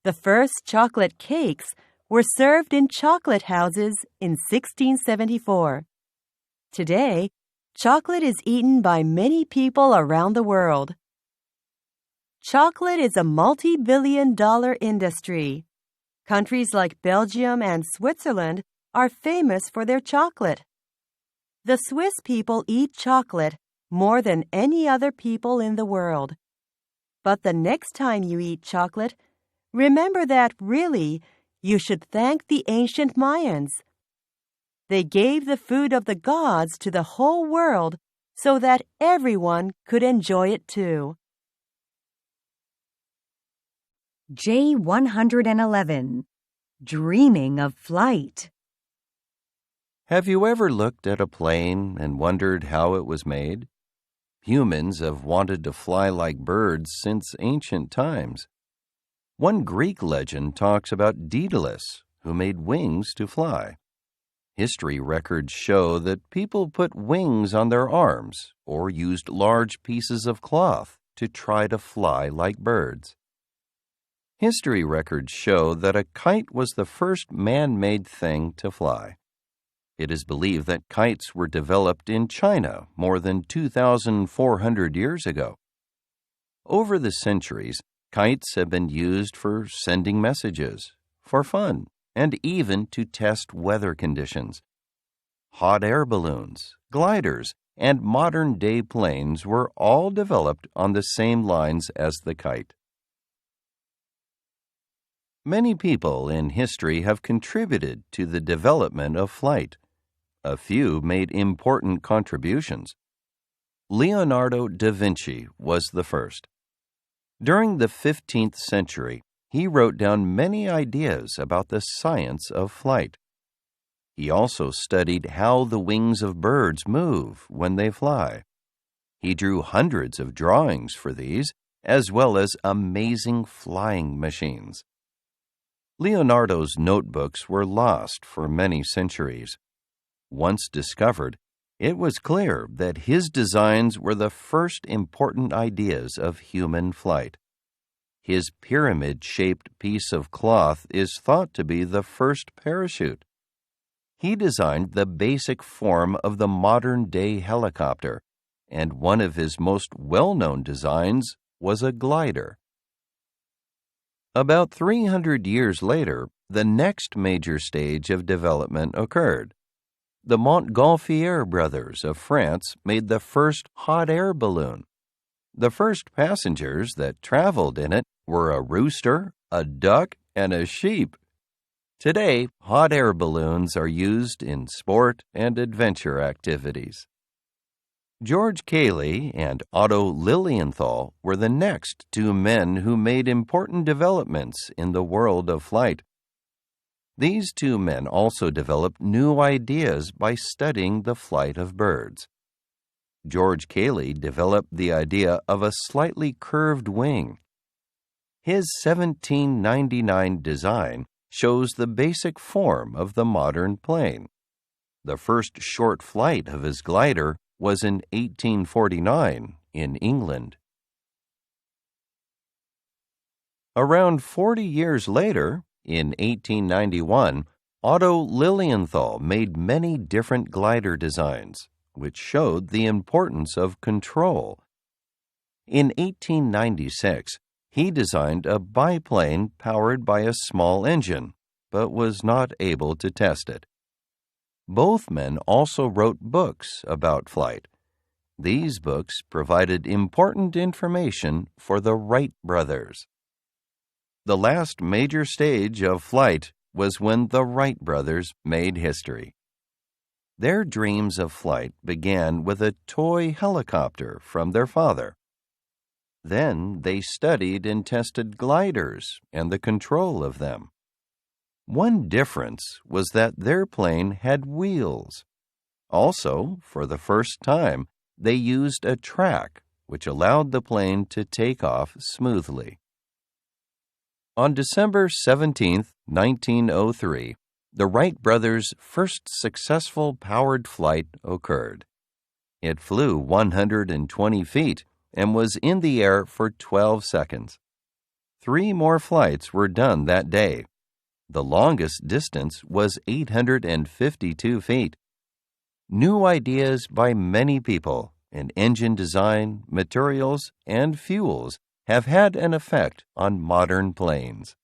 The first chocolate cakes were served in chocolate houses in 1674. Today, chocolate is eaten by many people around the world. Chocolate is a multi-billion-dollar industry. Countries like Belgium and Switzerland are famous for their chocolate. The Swiss people eat chocolate more than any other people in the world. But the next time you eat chocolate, remember that really you should thank the ancient Mayans. They gave the food of the gods to the whole world so that everyone could enjoy it too. J111. Dreaming of Flight. Have you ever looked at a plane and wondered how it was made? Humans have wanted to fly like birds since ancient times. One Greek legend talks about Daedalus, who made wings to fly. History records show that people put wings on their arms or used large pieces of cloth to try to fly like birds. History records show that a kite was the first man-made thing to fly. It is believed that kites were developed in China more than 2,400 years ago. Over the centuries, kites have been used for sending messages, for fun, and even to test weather conditions. Hot air balloons, gliders, and modern-day planes were all developed on the same lines as the kite. Many people in history have contributed to the development of flight. A few made important contributions. Leonardo da Vinci was the first. During the 15th century, he wrote down many ideas about the science of flight. He also studied how the wings of birds move when they fly. He drew hundreds of drawings for these, as well as amazing flying machines. Leonardo's notebooks were lost for many centuries. Once discovered, it was clear that his designs were the first important ideas of human flight. His pyramid-shaped piece of cloth is thought to be the first parachute. He designed the basic form of the modern-day helicopter, and one of his most well-known designs was a glider. About 300 years later, the next major stage of development occurred. The Montgolfier brothers of France made the first hot air balloon. The first passengers that traveled in it were a rooster, a duck, and a sheep. Today, hot air balloons are used in sport and adventure activities. George Cayley and Otto Lilienthal were the next two men who made important developments in the world of flight. These two men also developed new ideas by studying the flight of birds. George Cayley developed the idea of a slightly curved wing. His 1799 design shows the basic form of the modern plane. The first short flight of his glider was in 1849 in England. Around 40 years later, in 1891, Otto Lilienthal made many different glider designs, which showed the importance of control. In 1896, he designed a biplane powered by a small engine, but was not able to test it. Both men also wrote books about flight. These books provided important information for the Wright brothers. The last major stage of flight was when the Wright brothers made history. Their dreams of flight began with a toy helicopter from their father. Then they studied and tested gliders and the control of them. One difference was that their plane had wheels. Also, for the first time, they used a track which allowed the plane to take off smoothly. On December 17, 1903, the Wright brothers' first successful powered flight occurred. It flew 120 feet and was in the air for 12 seconds. 3 more flights were done that day. The longest distance was 852 feet. New ideas by many people in engine design, materials, and fuels have had an effect on modern planes.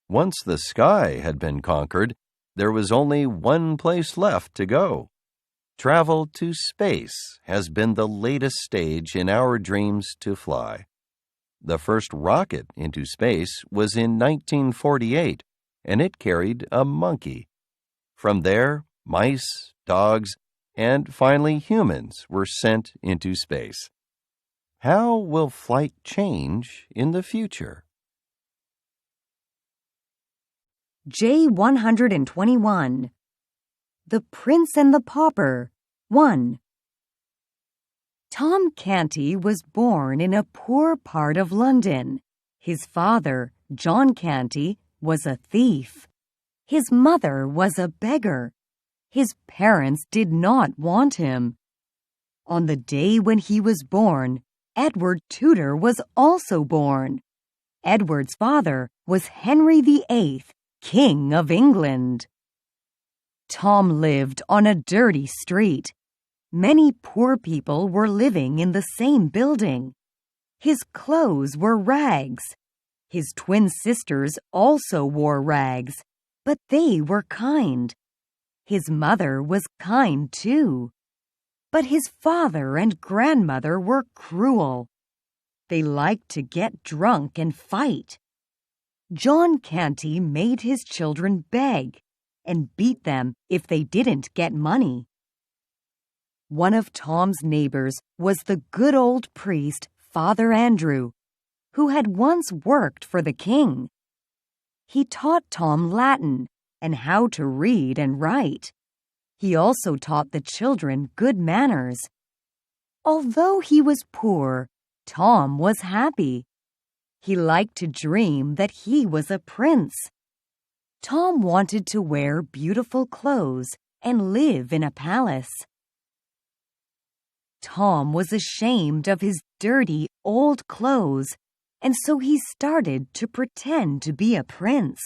Once the sky had been conquered, there was only one place left to go. Travel to space has been the latest stage in our dreams to fly. The first rocket into space was in 1948, and it carried a monkey. From there, mice, dogs, and finally humans were sent into space. How will flight change in the future? J121. The Prince and the Pauper. 1. Tom Canty was born in a poor part of London. His father, John Canty, was a thief. His mother was a beggar. His parents did not want him. On the day when he was born, Edward Tudor was also born. Edward's father was Henry VIII, King of England. Tom lived on a dirty street. Many poor people were living in the same building. His clothes were rags. His twin sisters also wore rags, but they were kind. His mother was kind too. But his father and grandmother were cruel. They liked to get drunk and fight. John Canty made his children beg and beat them if they didn't get money. One of Tom's neighbors was the good old priest, Father Andrew, who had once worked for the king. He taught Tom Latin and how to read and write. He also taught the children good manners. Although he was poor, Tom was happy. He liked to dream that he was a prince. Tom wanted to wear beautiful clothes and live in a palace. Tom was ashamed of his dirty old clothes, and so he started to pretend to be a prince.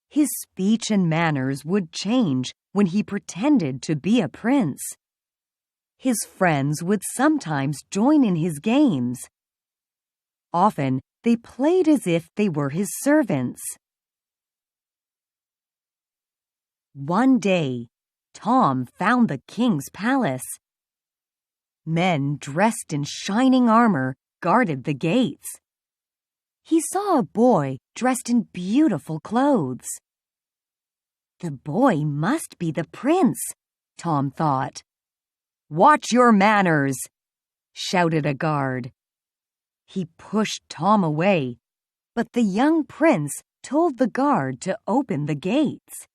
His speech and manners would change when he pretended to be a prince. His friends would sometimes join in his games. Often, they played as if they were his servants. One day, Tom found the king's palace. Men dressed in shining armor guarded the gates. He saw a boy dressed in beautiful clothes. The boy must be the prince, Tom thought. "Watch your manners!" shouted a guard. He pushed Tom away, but the young prince told the guard to open the gates.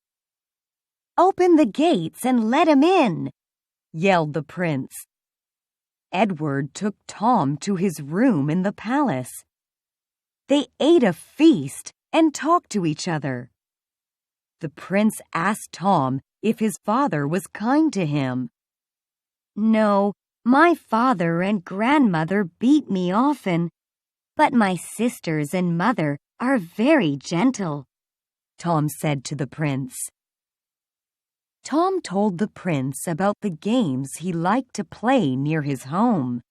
"Open the gates and let him in!" yelled the prince. Edward took Tom to his room in the palace. They ate a feast and talked to each other. The prince asked Tom if his father was kind to him. "No, my father and grandmother beat me often, but my sisters and mother are very gentle," Tom said to the prince. Tom told the prince about the games he liked to play near his home.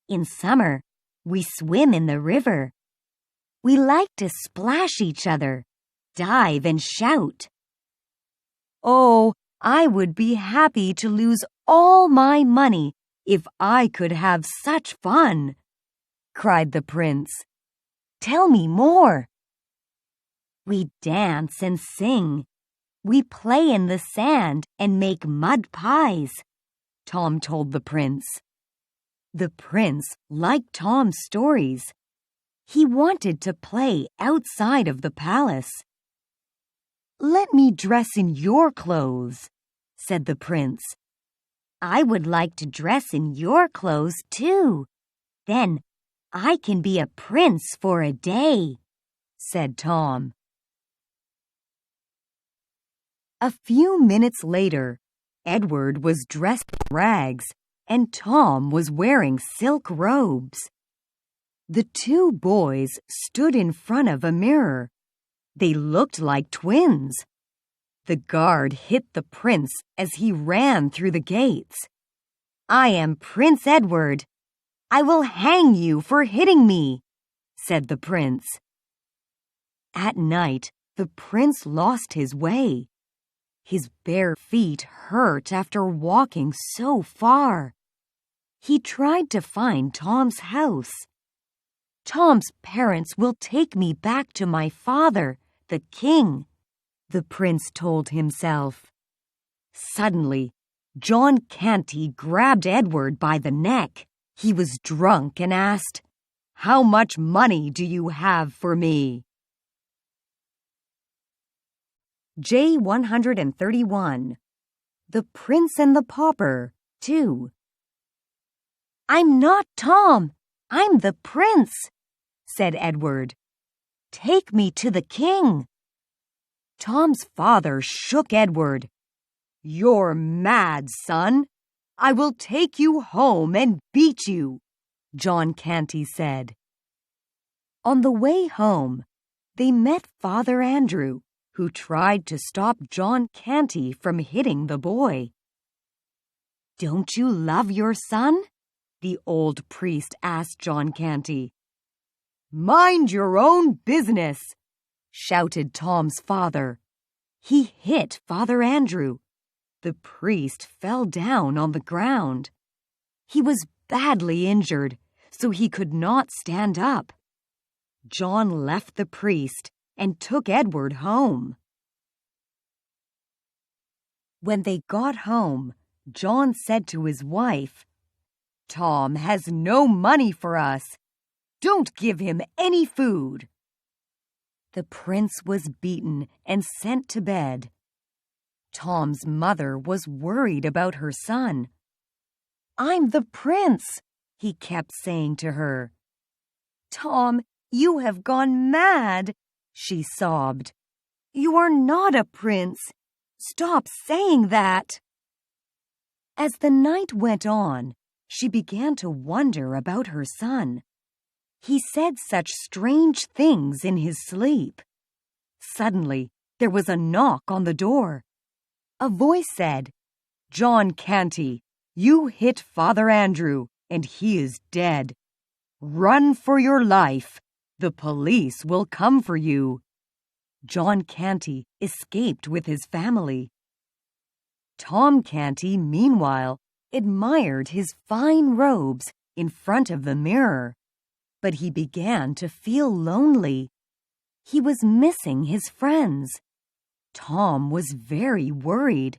"In summer, we swim in the river. We like to splash each other, dive and shout." "Oh, I would be happy to lose all my money if I could have such fun," cried the prince. "Tell me more." "We dance and sing. We play in the sand and make mud pies," Tom told the prince. The prince liked Tom's stories. He wanted to play outside of the palace. "Let me dress in your clothes," said the prince. "I would like to dress in your clothes too. Then I can be a prince for a day," said Tom. A few minutes later, Edward was dressed in rags and Tom was wearing silk robes. The two boys stood in front of a mirror. They looked like twins. The guard hit the prince as he ran through the gates. "I am Prince Edward. I will hang you for hitting me," said the prince. At night, the prince lost his way. His bare feet hurt after walking so far. He tried to find Tom's house. "Tom's parents will take me back to my father, the king," the prince told himself. Suddenly, John Canty grabbed Edward by the neck. He was drunk and asked, "How much money do you have for me?" J131. The Prince and the Pauper, 2. "I'm not Tom. I'm the prince," said Edward. "Take me to the king." Tom's father shook Edward. "You're mad, son. I will take you home and beat you," John Canty said. On the way home, they met Father Andrew, who tried to stop John Canty from hitting the boy. "Don't you love your son?" the old priest asked John Canty. "Mind your own business," shouted Tom's father. He hit Father Andrew. The priest fell down on the ground. He was badly injured, so he could not stand up. John left the priest and took Edward home. When they got home, John said to his wife, "Tom has no money for us. Don't give him any food." The prince was beaten and sent to bed. Tom's mother was worried about her son. "I'm the prince," he kept saying to her. "Tom, you have gone mad," she sobbed. "You are not a prince. Stop saying that." As the night went on, she began to wonder about her son. He said such strange things in his sleep. Suddenly, there was a knock on the door. A voice said, "John Canty, you hit Father Andrew, and he is dead. Run for your life. The police will come for you." John Canty escaped with his family. Tom Canty, meanwhile, admired his fine robes in front of the mirror, but he began to feel lonely. He was missing his friends. Tom was very worried.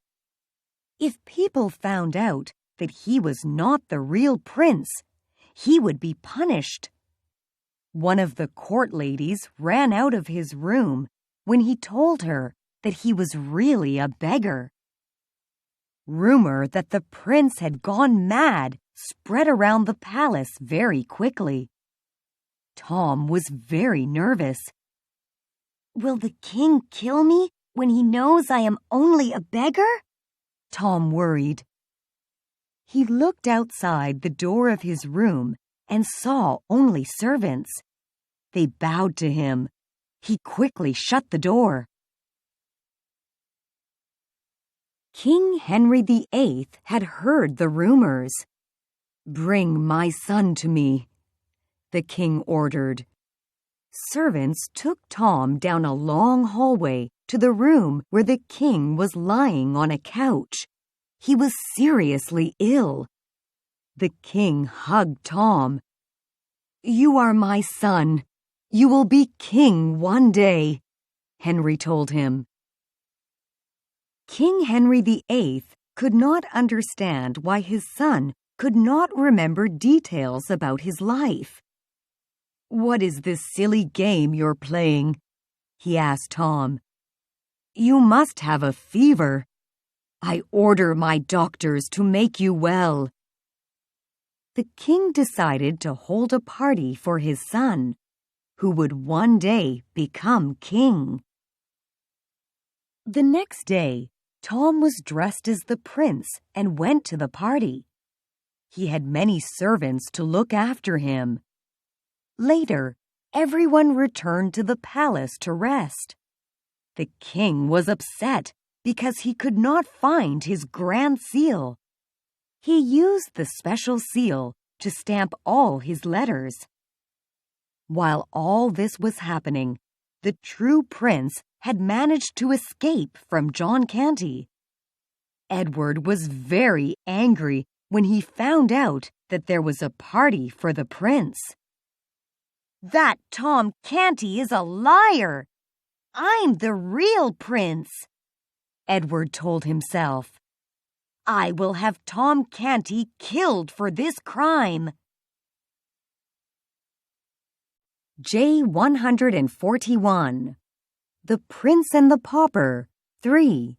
If people found out that he was not the real prince, he would be punished. One of the court ladies ran out of his room when he told her that he was really a beggar. Rumor that the prince had gone mad spread around the palace very quickly. Tom was very nervous. "Will the king kill me when he knows I am only a beggar?" Tom worried. He looked outside the door of his room and saw only servants. They bowed to him. He quickly shut the door. King Henry VIII had heard the rumors. "Bring my son to me," the king ordered. Servants took Tom down a long hallway to the room where the king was lying on a couch. He was seriously ill. The king hugged Tom. "You are my son. You will be king one day," Henry told him. King Henry VIII could not understand why his son could not remember details about his life. "What is this silly game you're playing?" he asked Tom. "You must have a fever. I order my doctors to make you well." The king decided to hold a party for his son, who would one day become king. The next day, Tom was dressed as the prince and went to the party. He had many servants to look after him. Later, everyone returned to the palace to rest. The king was upset because he could not find his grand seal. He used the special seal to stamp all his letters. While all this was happening, the true prince had managed to escape from John Canty. Edward was very angry when he found out that there was a party for the prince. "That Tom Canty is a liar! I'm the real prince," Edward told himself. "I will have Tom Canty killed for this crime." J141. The Prince and the Pauper, 3.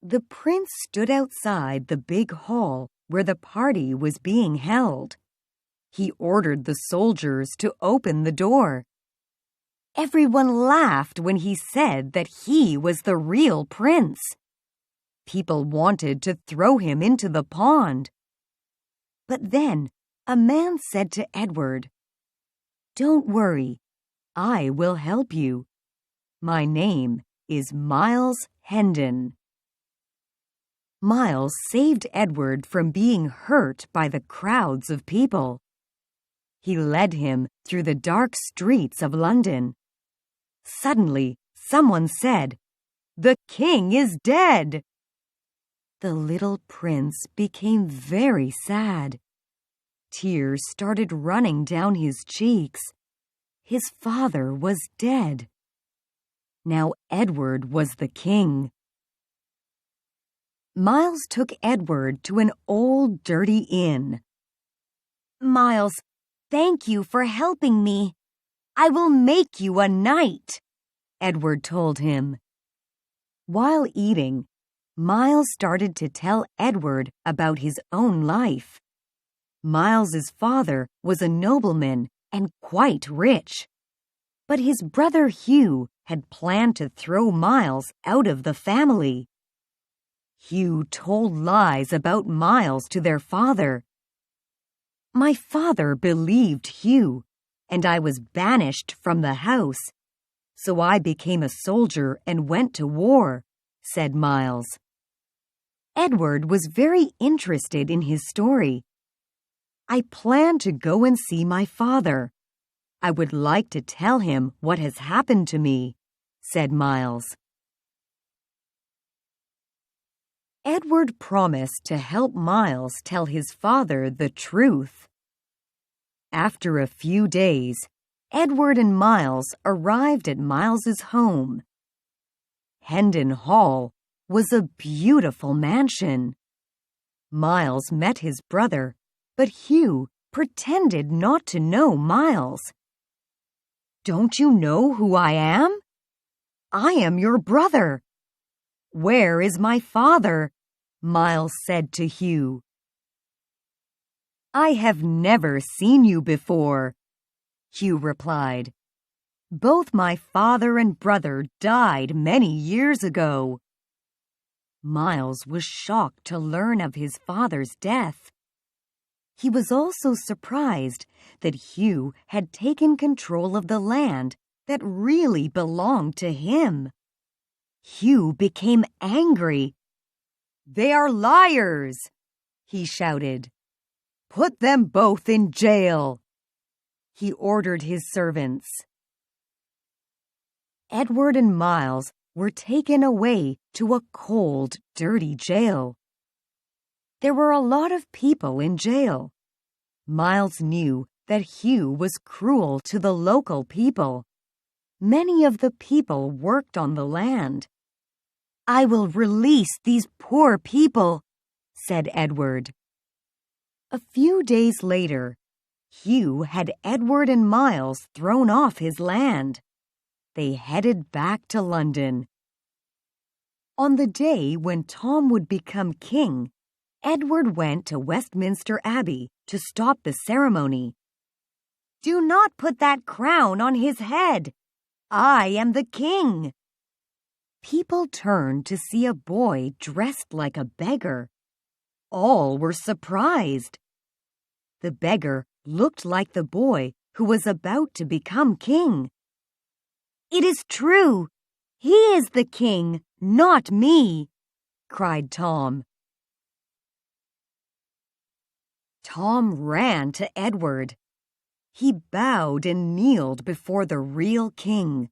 The prince stood outside the big hall where the party was being held. He ordered the soldiers to open the door. Everyone laughed when he said that he was the real prince. People wanted to throw him into the pond. But then a man said to Edward, "Don't worry, I will help you. My name is Miles Hendon." Miles saved Edward from being hurt by the crowds of people. He led him through the dark streets of London. Suddenly, someone said, "The king is dead!" The little prince became very sad. Tears started running down his cheeks. his father was dead. Now Edward was the king. Miles took Edward to an old, dirty inn. "Miles, thank you for helping me. I will make you a knight," Edward told him. While eating, Miles started to tell Edward about his own life. Miles's father was a nobleman and quite rich. But his brother Hugh had planned to throw Miles out of the family. Hugh told lies about Miles to their father. "My father believed Hugh, and I was banished from the house. So I became a soldier and went to war," said Miles. Edward was very interested in his story. "I plan to go and see my father. I would like to tell him what has happened to me," said Miles. Edward promised to help Miles tell his father the truth. After a few days, Edward and Miles arrived at Miles's home. Hendon Hall was a beautiful mansion. Miles met his brother, but Hugh pretended not to know Miles. "Don't you know who I am? I am your brother." "Where is my father?" Miles said to Hugh. "I have never seen you before," Hugh replied. "Both my father and brother died many years ago." Miles was shocked to learn of his father's death. He was also surprised that Hugh had taken control of the land that really belonged to him. Hugh became angry. "They are liars!" he shouted. "Put them both in jail!" He ordered his servants. Edward and Miles were taken away to a cold, dirty jail. There were a lot of people in jail. Miles knew that Hugh was cruel to the local people. Many of the people worked on the land. "I will release these poor people," said Edward. A few days later, Hugh had Edward and Miles thrown off his land. They headed back to London. On the day when Tom would become king, Edward went to Westminster Abbey to stop the ceremony. "Do not put that crown on his head. I am the king." People turned to see a boy dressed like a beggar. All were surprised. The beggar looked like the boy who was about to become king. "It is true. He is the king, not me," cried Tom. Tom ran to Edward. He bowed and kneeled before the real king.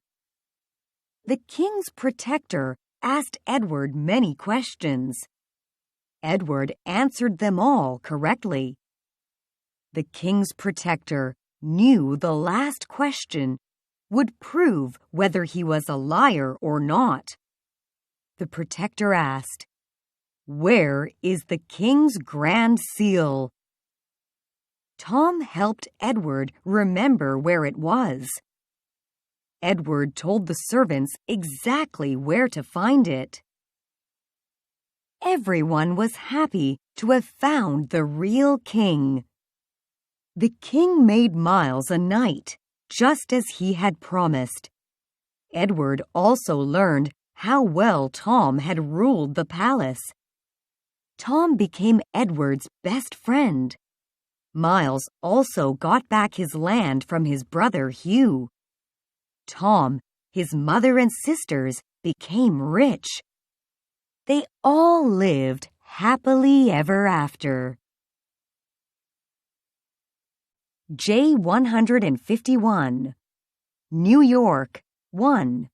The king's protector asked Edward many questions. Edward answered them all correctly. The king's protector knew the last question would prove whether he was a liar or not. The protector asked, "Where is the king's grand seal?" Tom helped Edward remember where it was. Edward told the servants exactly where to find it. Everyone was happy to have found the real king. The king made Miles a knight, just as he had promised. Edward also learned how well Tom had ruled the palace. Tom became Edward's best friend. Miles also got back his land from his brother Hugh. Tom, his mother and sisters became rich. They all lived happily ever after. J151, New York, 1.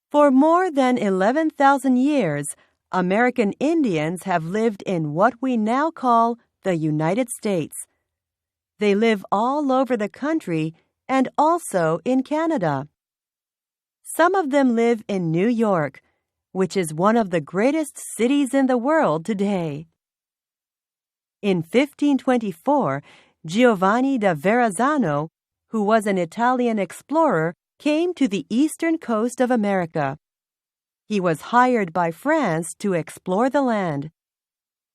For more than 11,000 years, American Indians have lived in what we now call the United States. They live all over the country and also in Canada. Some of them live in New York, which is one of the greatest cities in the world today. In 1524, Giovanni da Verrazzano, who was an Italian explorer, came to the eastern coast of America. He was hired by France to explore the land.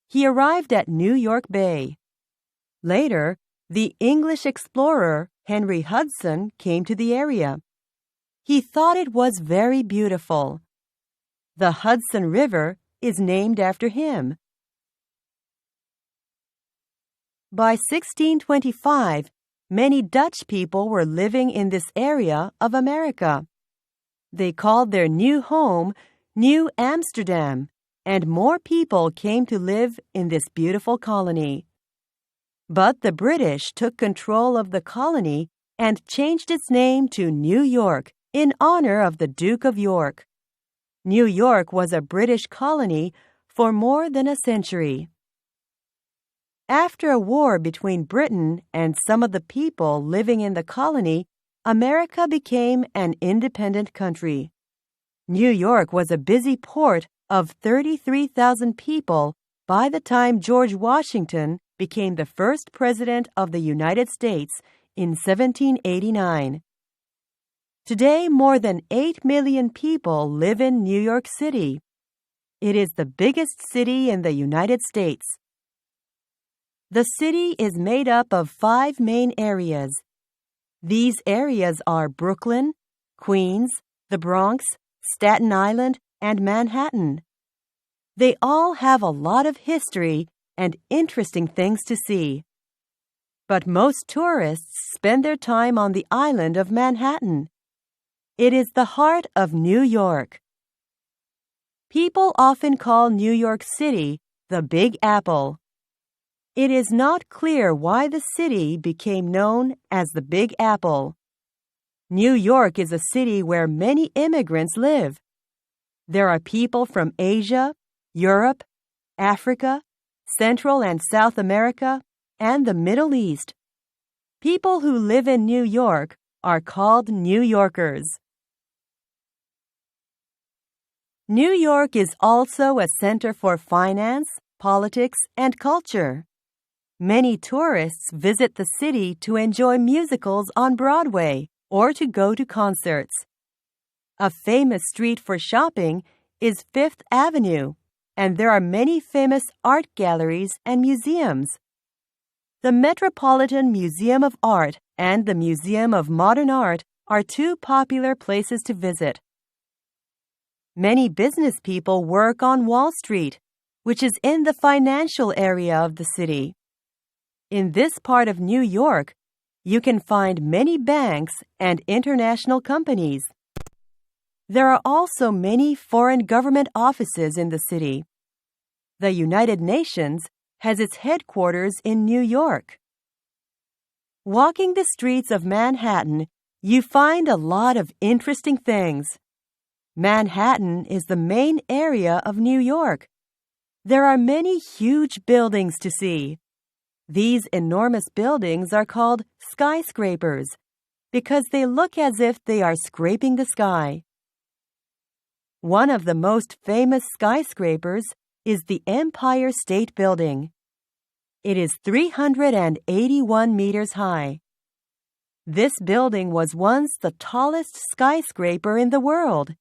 He arrived at New York Bay. Later, the English explorer Henry Hudson came to the area. He thought it was very beautiful. The Hudson River is named after him. By 1625, many Dutch people were living in this area of America. They called their new home New Amsterdam, and more people came to live in this beautiful colony. But the British took control of the colony and changed its name to New York in honor of the Duke of York. New York was a British colony for more than a century. After a war between Britain and some of the people living in the colony, America became an independent country. New York was a busy port of 33,000 people by the time George Washington became the first president of the United States in 1789. Today, more than 8 million people live in New York City. It is the biggest city in the United States. The city is made up of 5 main areas. These areas are Brooklyn, Queens, the Bronx, Staten Island, and Manhattan. They all have a lot of history and interesting things to see. But most tourists spend their time on the island of Manhattan. It is the heart of New York. People often call New York City the Big Apple. It is not clear why the city became known as the Big Apple. New York is a city where many immigrants live. There are people from Asia, Europe, Africa, Central and South America, and the Middle East. People who live in New York are called New Yorkers. New York is also a center for finance, politics, and culture. Many tourists visit the city to enjoy musicals on Broadway or to go to concerts. A famous street for shopping is Fifth Avenue, and there are many famous art galleries and museums. The Metropolitan Museum of Art and the Museum of Modern Art are 2 popular places to visit. Many business people work on Wall Street, which is in the financial area of the city. In this part of New York, you can find many banks and international companies. There are also many foreign government offices in the city. The United Nations has its headquarters in New York. Walking the streets of Manhattan, you find a lot of interesting things. Manhattan is the main area of New York. There are many huge buildings to see. These enormous buildings are called skyscrapers because they look as if they are scraping the sky. One of the most famous skyscrapers is the Empire State Building. It is 381 meters high. This building was once the tallest skyscraper in the world.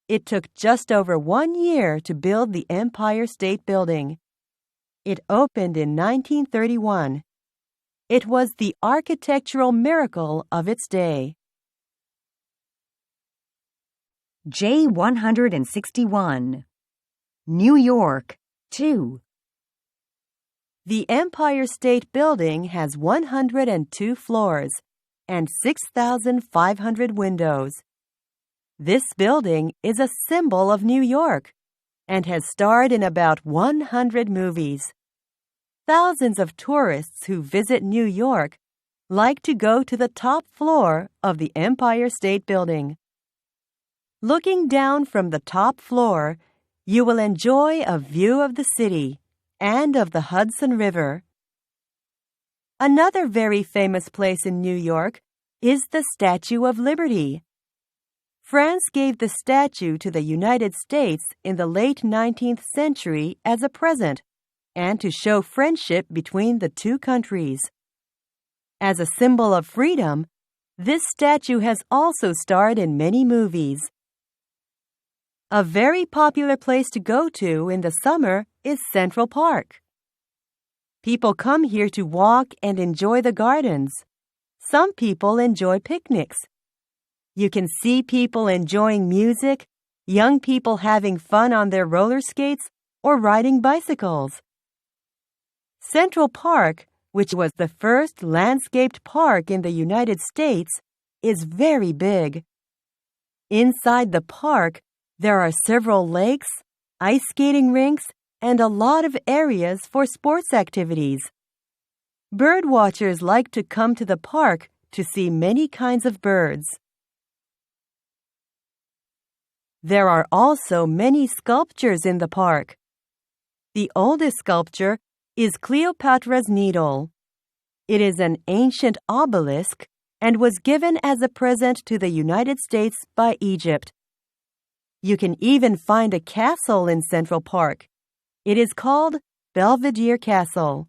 It took just over 1 year to build the Empire State Building. It opened in 1931. It was the architectural miracle of its day. J161. New York, 2. The Empire State Building has 102 floors and 6,500 windows. This building is a symbol of New York and has starred in about 100 movies. Thousands of tourists who visit New York like to go to the top floor of the Empire State Building. Looking down from the top floor, you will enjoy a view of the city and of the Hudson River. Another very famous place in New York is the Statue of Liberty. France gave the statue to the United States in the late 19th century as a present and to show friendship between the two countries. As a symbol of freedom, this statue has also starred in many movies. A very popular place to go to in the summer is Central Park. People come here to walk and enjoy the gardens. Some people enjoy picnics. You can see people enjoying music, young people having fun on their roller skates or riding bicycles. Central Park, which was the first landscaped park in the United States, is very big. Inside the park, there are several lakes, ice skating rinks, and a lot of areas for sports activities. Bird watchers like to come to the park to see many kinds of birds. There are also many sculptures in the park. The oldest sculpture is Cleopatra's Needle. It is an ancient obelisk and was given as a present to the United States by Egypt. You can even find a castle in Central Park. It is called Belvedere Castle.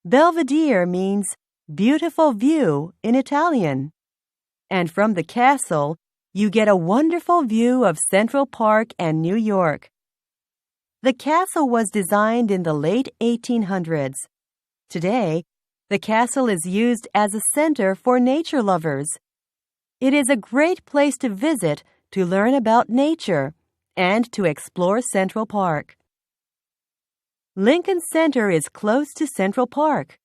Belvedere means beautiful view in Italian. And from the castle, you get a wonderful view of Central Park and New York. The castle was designed in the late 1800s. Today, the castle is used as a center for nature lovers. It is a great place to visit to learn about nature and to explore Central Park. Lincoln Center is close to Central Park.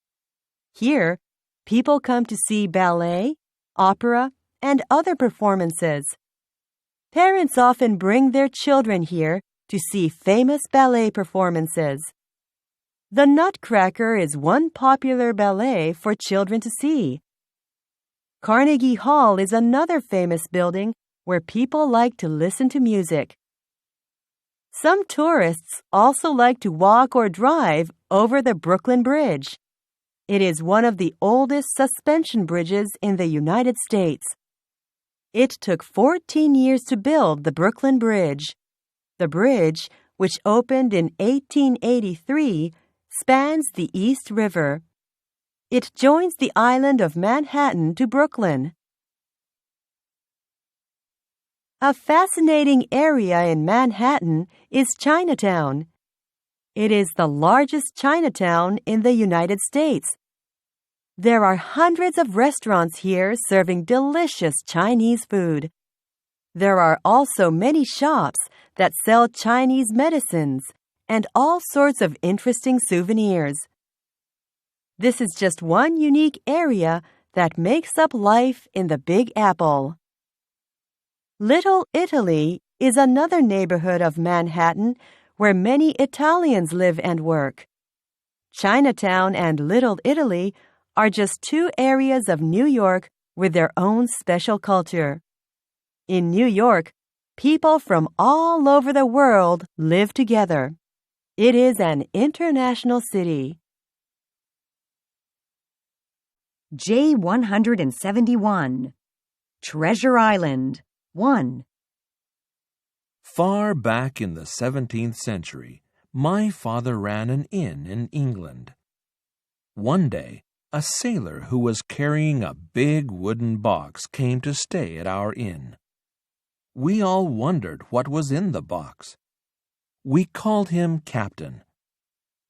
Here, people come to see ballet, opera, and other performances. Parents often bring their children here to see famous ballet performances. The Nutcracker is one popular ballet for children to see. Carnegie Hall is another famous building where people like to listen to music. Some tourists also like to walk or drive over the Brooklyn Bridge. It is one of the oldest suspension bridges in the United States. It took 14 years to build the Brooklyn Bridge. The bridge, which opened in 1883, spans the East River. It joins the island of Manhattan to Brooklyn. A fascinating area in Manhattan is Chinatown. It is the largest Chinatown in the United States. There are hundreds of restaurants here serving delicious Chinese food. There are also many shops that sell Chinese medicines and all sorts of interesting souvenirs. This is just one unique area that makes up life in the Big Apple. Little Italy is another neighborhood of Manhattan where many Italians live and work. Chinatown and Little Italy are just two areas of New York with their own special culture. In New York, people from all over the world live together. It is an international city. J171. Treasure Island. 1. Far back in the 17th century, my father ran an inn in England. One day, a sailor who was carrying a big wooden box came to stay at our inn. We all wondered what was in the box. We called him Captain.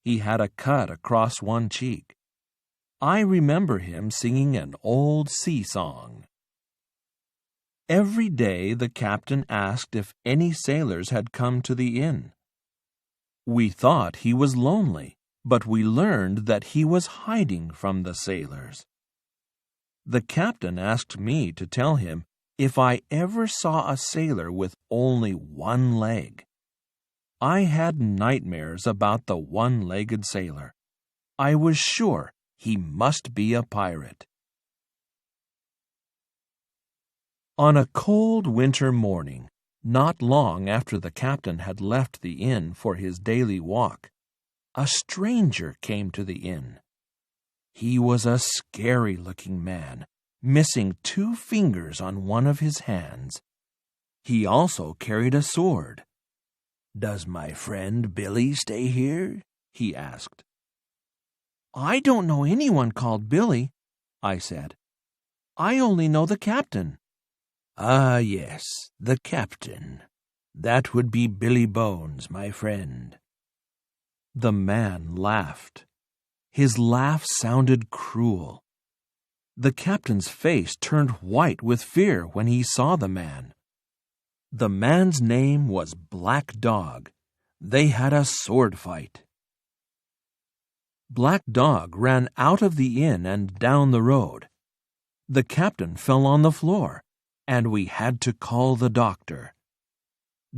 He had a cut across one cheek. I remember him singing an old sea song. Every day the captain asked if any sailors had come to the inn. We thought he was lonely, but we learned that he was hiding from the sailors. The captain asked me to tell him if I ever saw a sailor with only one leg. I had nightmares about the one-legged sailor. I was sure he must be a pirate. On a cold winter morning, not long after the captain had left the inn for his daily walk, a stranger came to the inn. He was a scary-looking man, missing 2 fingers on one of his hands. He also carried a sword. "Does my friend Billy stay here?" he asked. "I don't know anyone called Billy," I said. "I only know the captain." "Ah, yes, the captain. That would be Billy Bones, my friend." The man laughed. His laugh sounded cruel. The captain's face turned white with fear when he saw the man. The man's name was Black Dog. They had a sword fight. Black Dog ran out of the inn and down the road. The captain fell on the floor, and we had to call the doctor.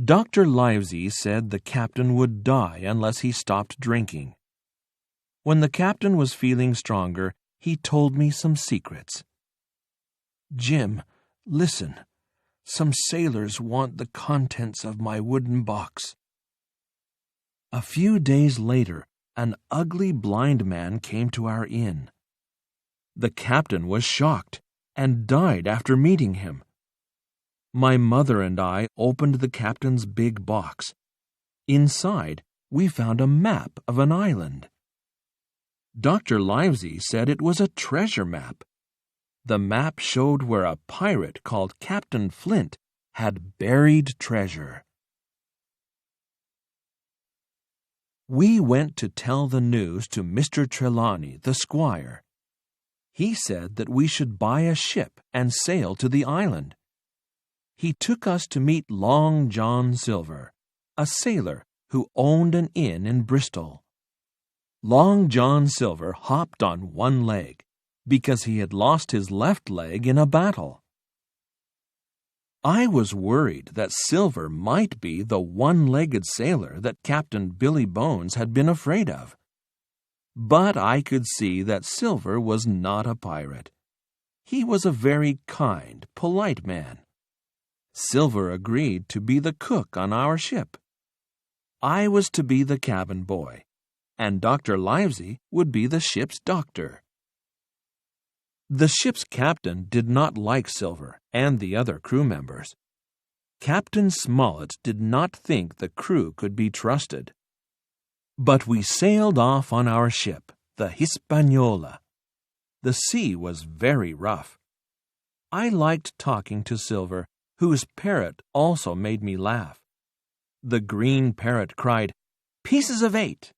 Dr. Livesey said the captain would die unless he stopped drinking. When the captain was feeling stronger, he told me some secrets. "Jim, listen. Some sailors want the contents of my wooden box." A few days later, an ugly blind man came to our inn. The captain was shocked and died after meeting him. My mother and I opened the captain's big box. Inside, we found a map of an island. Dr. Livesey said it was a treasure map. The map showed where a pirate called Captain Flint had buried treasure. We went to tell the news to Mr. Trelawney, the squire. He said that we should buy a ship and sail to the island. He took us to meet Long John Silver, a sailor who owned an inn in Bristol. Long John Silver hopped on one leg because he had lost his left leg in a battle. I was worried that Silver might be the one-legged sailor that Captain Billy Bones had been afraid of. But I could see that Silver was not a pirate. He was a very kind, polite man. Silver agreed to be the cook on our ship. I was to be the cabin boy, and Dr. Livesey would be the ship's doctor. The ship's captain did not like Silver and the other crew members. Captain Smollett did not think the crew could be trusted. But we sailed off on our ship, the Hispaniola. The sea was very rough. I liked talking to Silver, whose parrot also made me laugh. The green parrot cried, "Pieces of 8."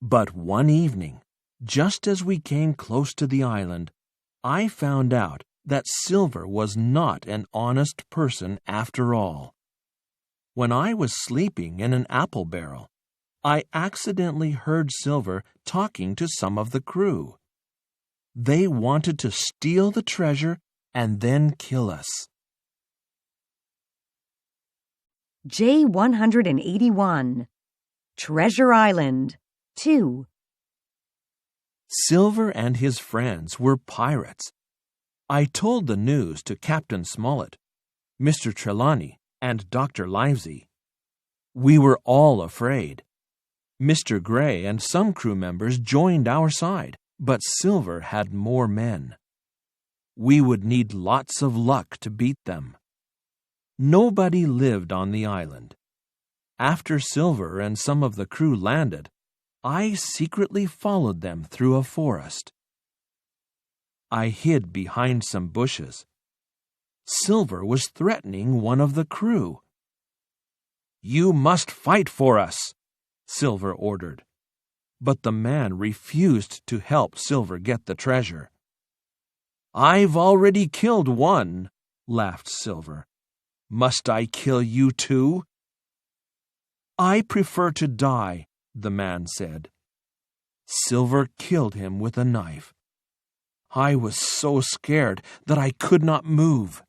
But one evening, just as we came close to the island, I found out that Silver was not an honest person after all. When I was sleeping in an apple barrel, I accidentally heard Silver talking to some of the crew. They wanted to steal the treasure and then kill us. J181 Treasure Island 2. Silver and his friends were pirates. I told the news to Captain Smollett, Mr. Trelawney, and Dr. Livesey. We were all afraid. Mr. Gray and some crew members joined our side, but Silver had more men. We would need lots of luck to beat them. Nobody lived on the island. After Silver and some of the crew landed, I secretly followed them through a forest. I hid behind some bushes. Silver was threatening one of the crew. "You must fight for us," Silver ordered. But the man refused to help Silver get the treasure. "I've already killed one," laughed Silver. "Must I kill you too?" "I prefer to die," the man said. Silver killed him with a knife. I was so scared that I could not move.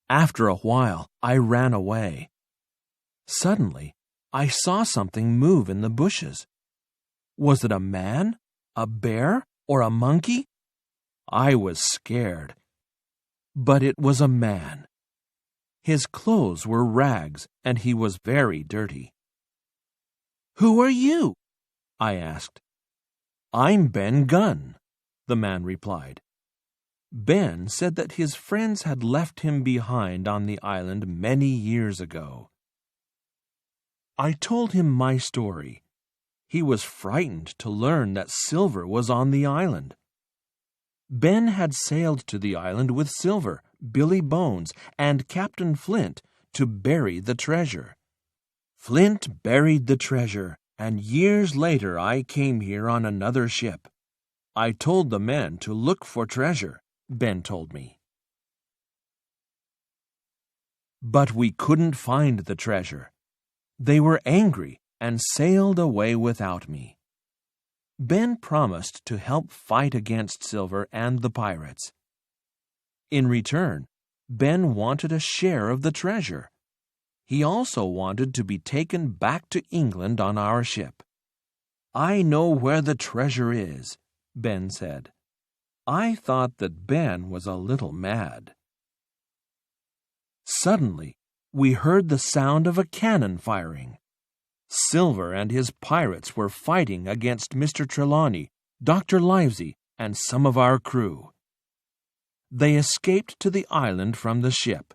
After a while, I ran away. Suddenly, I saw something move in the bushes. Was it a man, a bear, or a monkey? I was scared. But it was a man. His clothes were rags, and he was very dirty. "Who are you?" I asked. "I'm Ben Gunn," the man replied. Ben said that his friends had left him behind on the island many years ago. I told him my story. He was frightened to learn that Silver was on the island. Ben had sailed to the island with Silver, Billy Bones, and Captain Flint to bury the treasure. Flint buried the treasure, and years later I came here on another ship. I told the men to look for treasure, Ben told me. But we couldn't find the treasure. They were angry and sailed away without me. Ben promised to help fight against Silver and the pirates. In return, Ben wanted a share of the treasure. He also wanted to be taken back to England on our ship. I know where the treasure is, Ben said. I thought that Ben was a little mad. Suddenly, we heard the sound of a cannon firing. Silver and his pirates were fighting against Mr. Trelawney, Dr. Livesey, and some of our crew. They escaped to the island from the ship.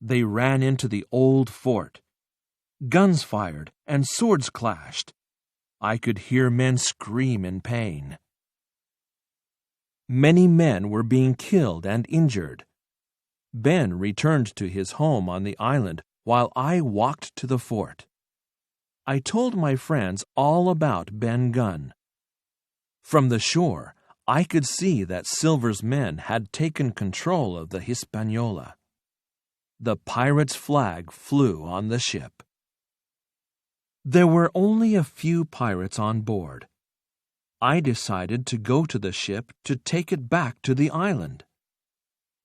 They ran into the old fort. Guns fired and swords clashed. I could hear men scream in pain. Many men were being killed and injured. Ben returned to his home on the island while I walked to the fort. I told my friends all about Ben Gunn. From the shore, I could see that Silver's men had taken control of the Hispaniola. The pirates' flag flew on the ship. There were only a few pirates on board. I decided to go to the ship to take it back to the island.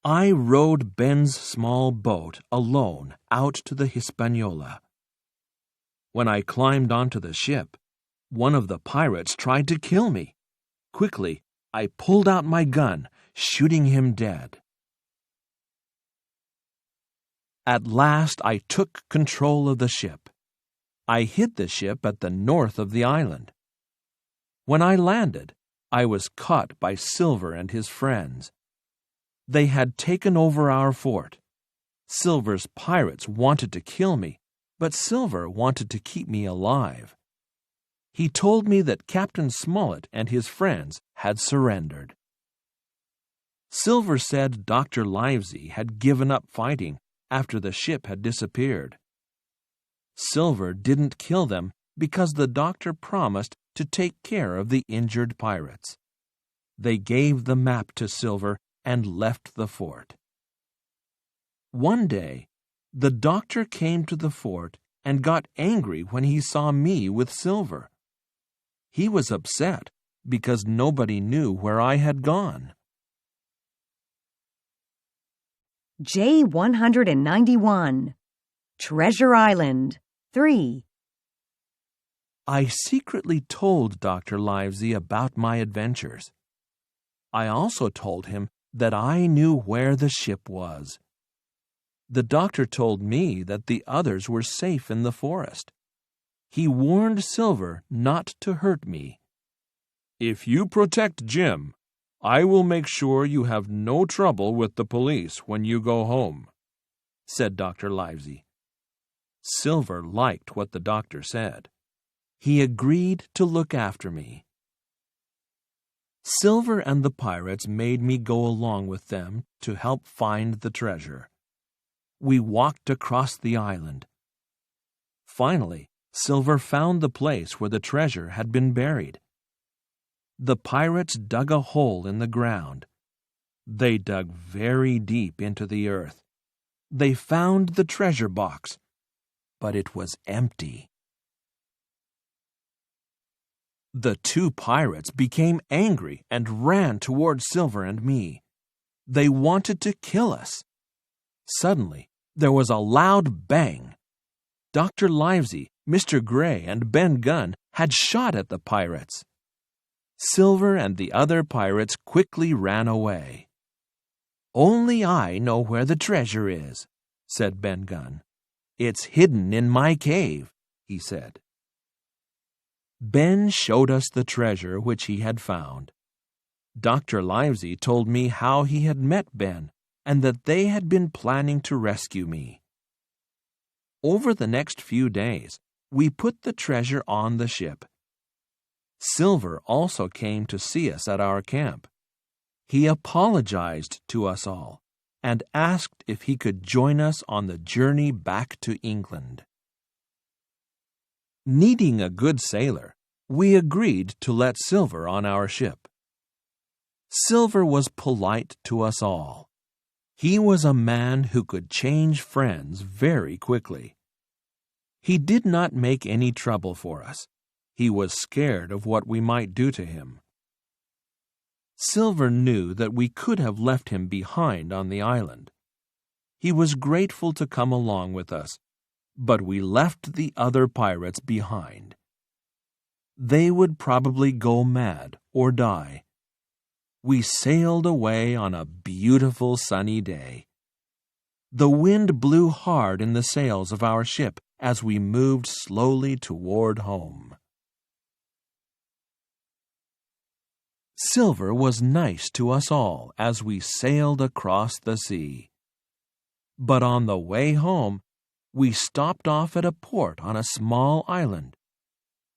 I rowed Ben's small boat alone out to the Hispaniola. When I climbed onto the ship, one of the pirates tried to kill me. Quickly, I pulled out my gun, shooting him dead. At last, I took control of the ship. I hid the ship at the north of the island. When I landed, I was caught by Silver and his friends. They had taken over our fort. Silver's pirates wanted to kill me, but Silver wanted to keep me alive. He told me that Captain Smollett and his friends had surrendered. Silver said Dr. Livesey had given up fighting after the ship had disappeared. Silver didn't kill them because the doctor promised to take care of the injured pirates. They gave the map to Silver and left the fort. One day, the doctor came to the fort and got angry when he saw me with Silver. He was upset because nobody knew where I had gone. J191 Treasure Island 3. I secretly told Dr. Livesey about my adventures. I also told him that I knew where the ship was. The doctor told me that the others were safe in the forest. He warned Silver not to hurt me. If you protect Jim, I will make sure you have no trouble with the police when you go home, said Dr. Livesey. Silver liked what the doctor said. He agreed to look after me. Silver and the pirates made me go along with them to help find the treasure. We walked across the island. Finally, Silver found the place where the treasure had been buried. The pirates dug a hole in the ground. They dug very deep into the earth. They found the treasure box, but it was empty. The two pirates became angry and ran toward Silver and me. They wanted to kill us. Suddenly, there was a loud bang. Dr. Livesey, Mr. Gray, and Ben Gunn had shot at the pirates. Silver and the other pirates quickly ran away. "Only I know where the treasure is," said Ben Gunn. "It's hidden in my cave," he said. Ben showed us the treasure which he had found. Dr. Livesey told me how he had met Ben and that they had been planning to rescue me. Over the next few days, we put the treasure on the ship. Silver also came to see us at our camp. He apologized to us all and asked if he could join us on the journey back to England. Needing a good sailor, we agreed to let Silver on our ship. Silver was polite to us all. He was a man who could change friends very quickly. He did not make any trouble for us. He was scared of what we might do to him. Silver knew that we could have left him behind on the island. He was grateful to come along with us, but we left the other pirates behind. They would probably go mad or die. We sailed away on a beautiful sunny day. The wind blew hard in the sails of our ship as we moved slowly toward home. Silver was nice to us all as we sailed across the sea. But on the way home, we stopped off at a port on a small island.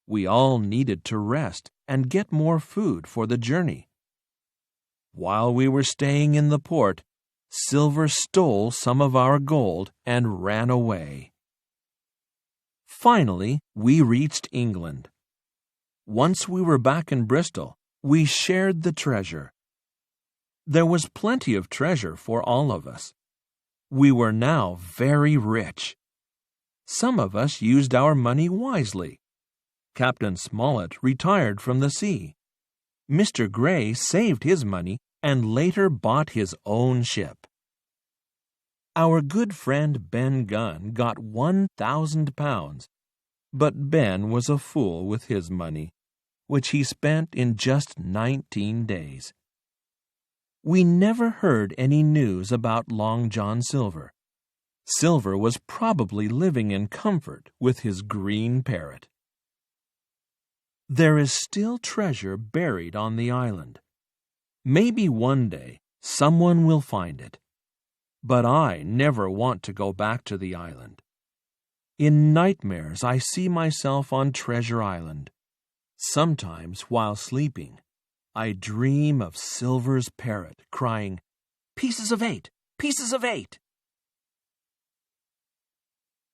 We all needed to rest and get more food for the journey. While we were staying in the port, Silver stole some of our gold and ran away. Finally, we reached England. Once we were back in Bristol, we shared the treasure. There was plenty of treasure for all of us. We were now very rich. Some of us used our money wisely. Captain Smollett retired from the sea. Mr. Gray saved his money and later bought his own ship. Our good friend Ben Gunn got 1,000 pounds, but Ben was a fool with his money, which he spent in just 19 days. We never heard any news about Long John Silver. Silver was probably living in comfort with his green parrot. There is still treasure buried on the island. Maybe one day someone will find it. But I never want to go back to the island. In nightmares, I see myself on Treasure Island. Sometimes, while sleeping, I dream of Silver's parrot crying, "Pieces of 8! Pieces of 8!"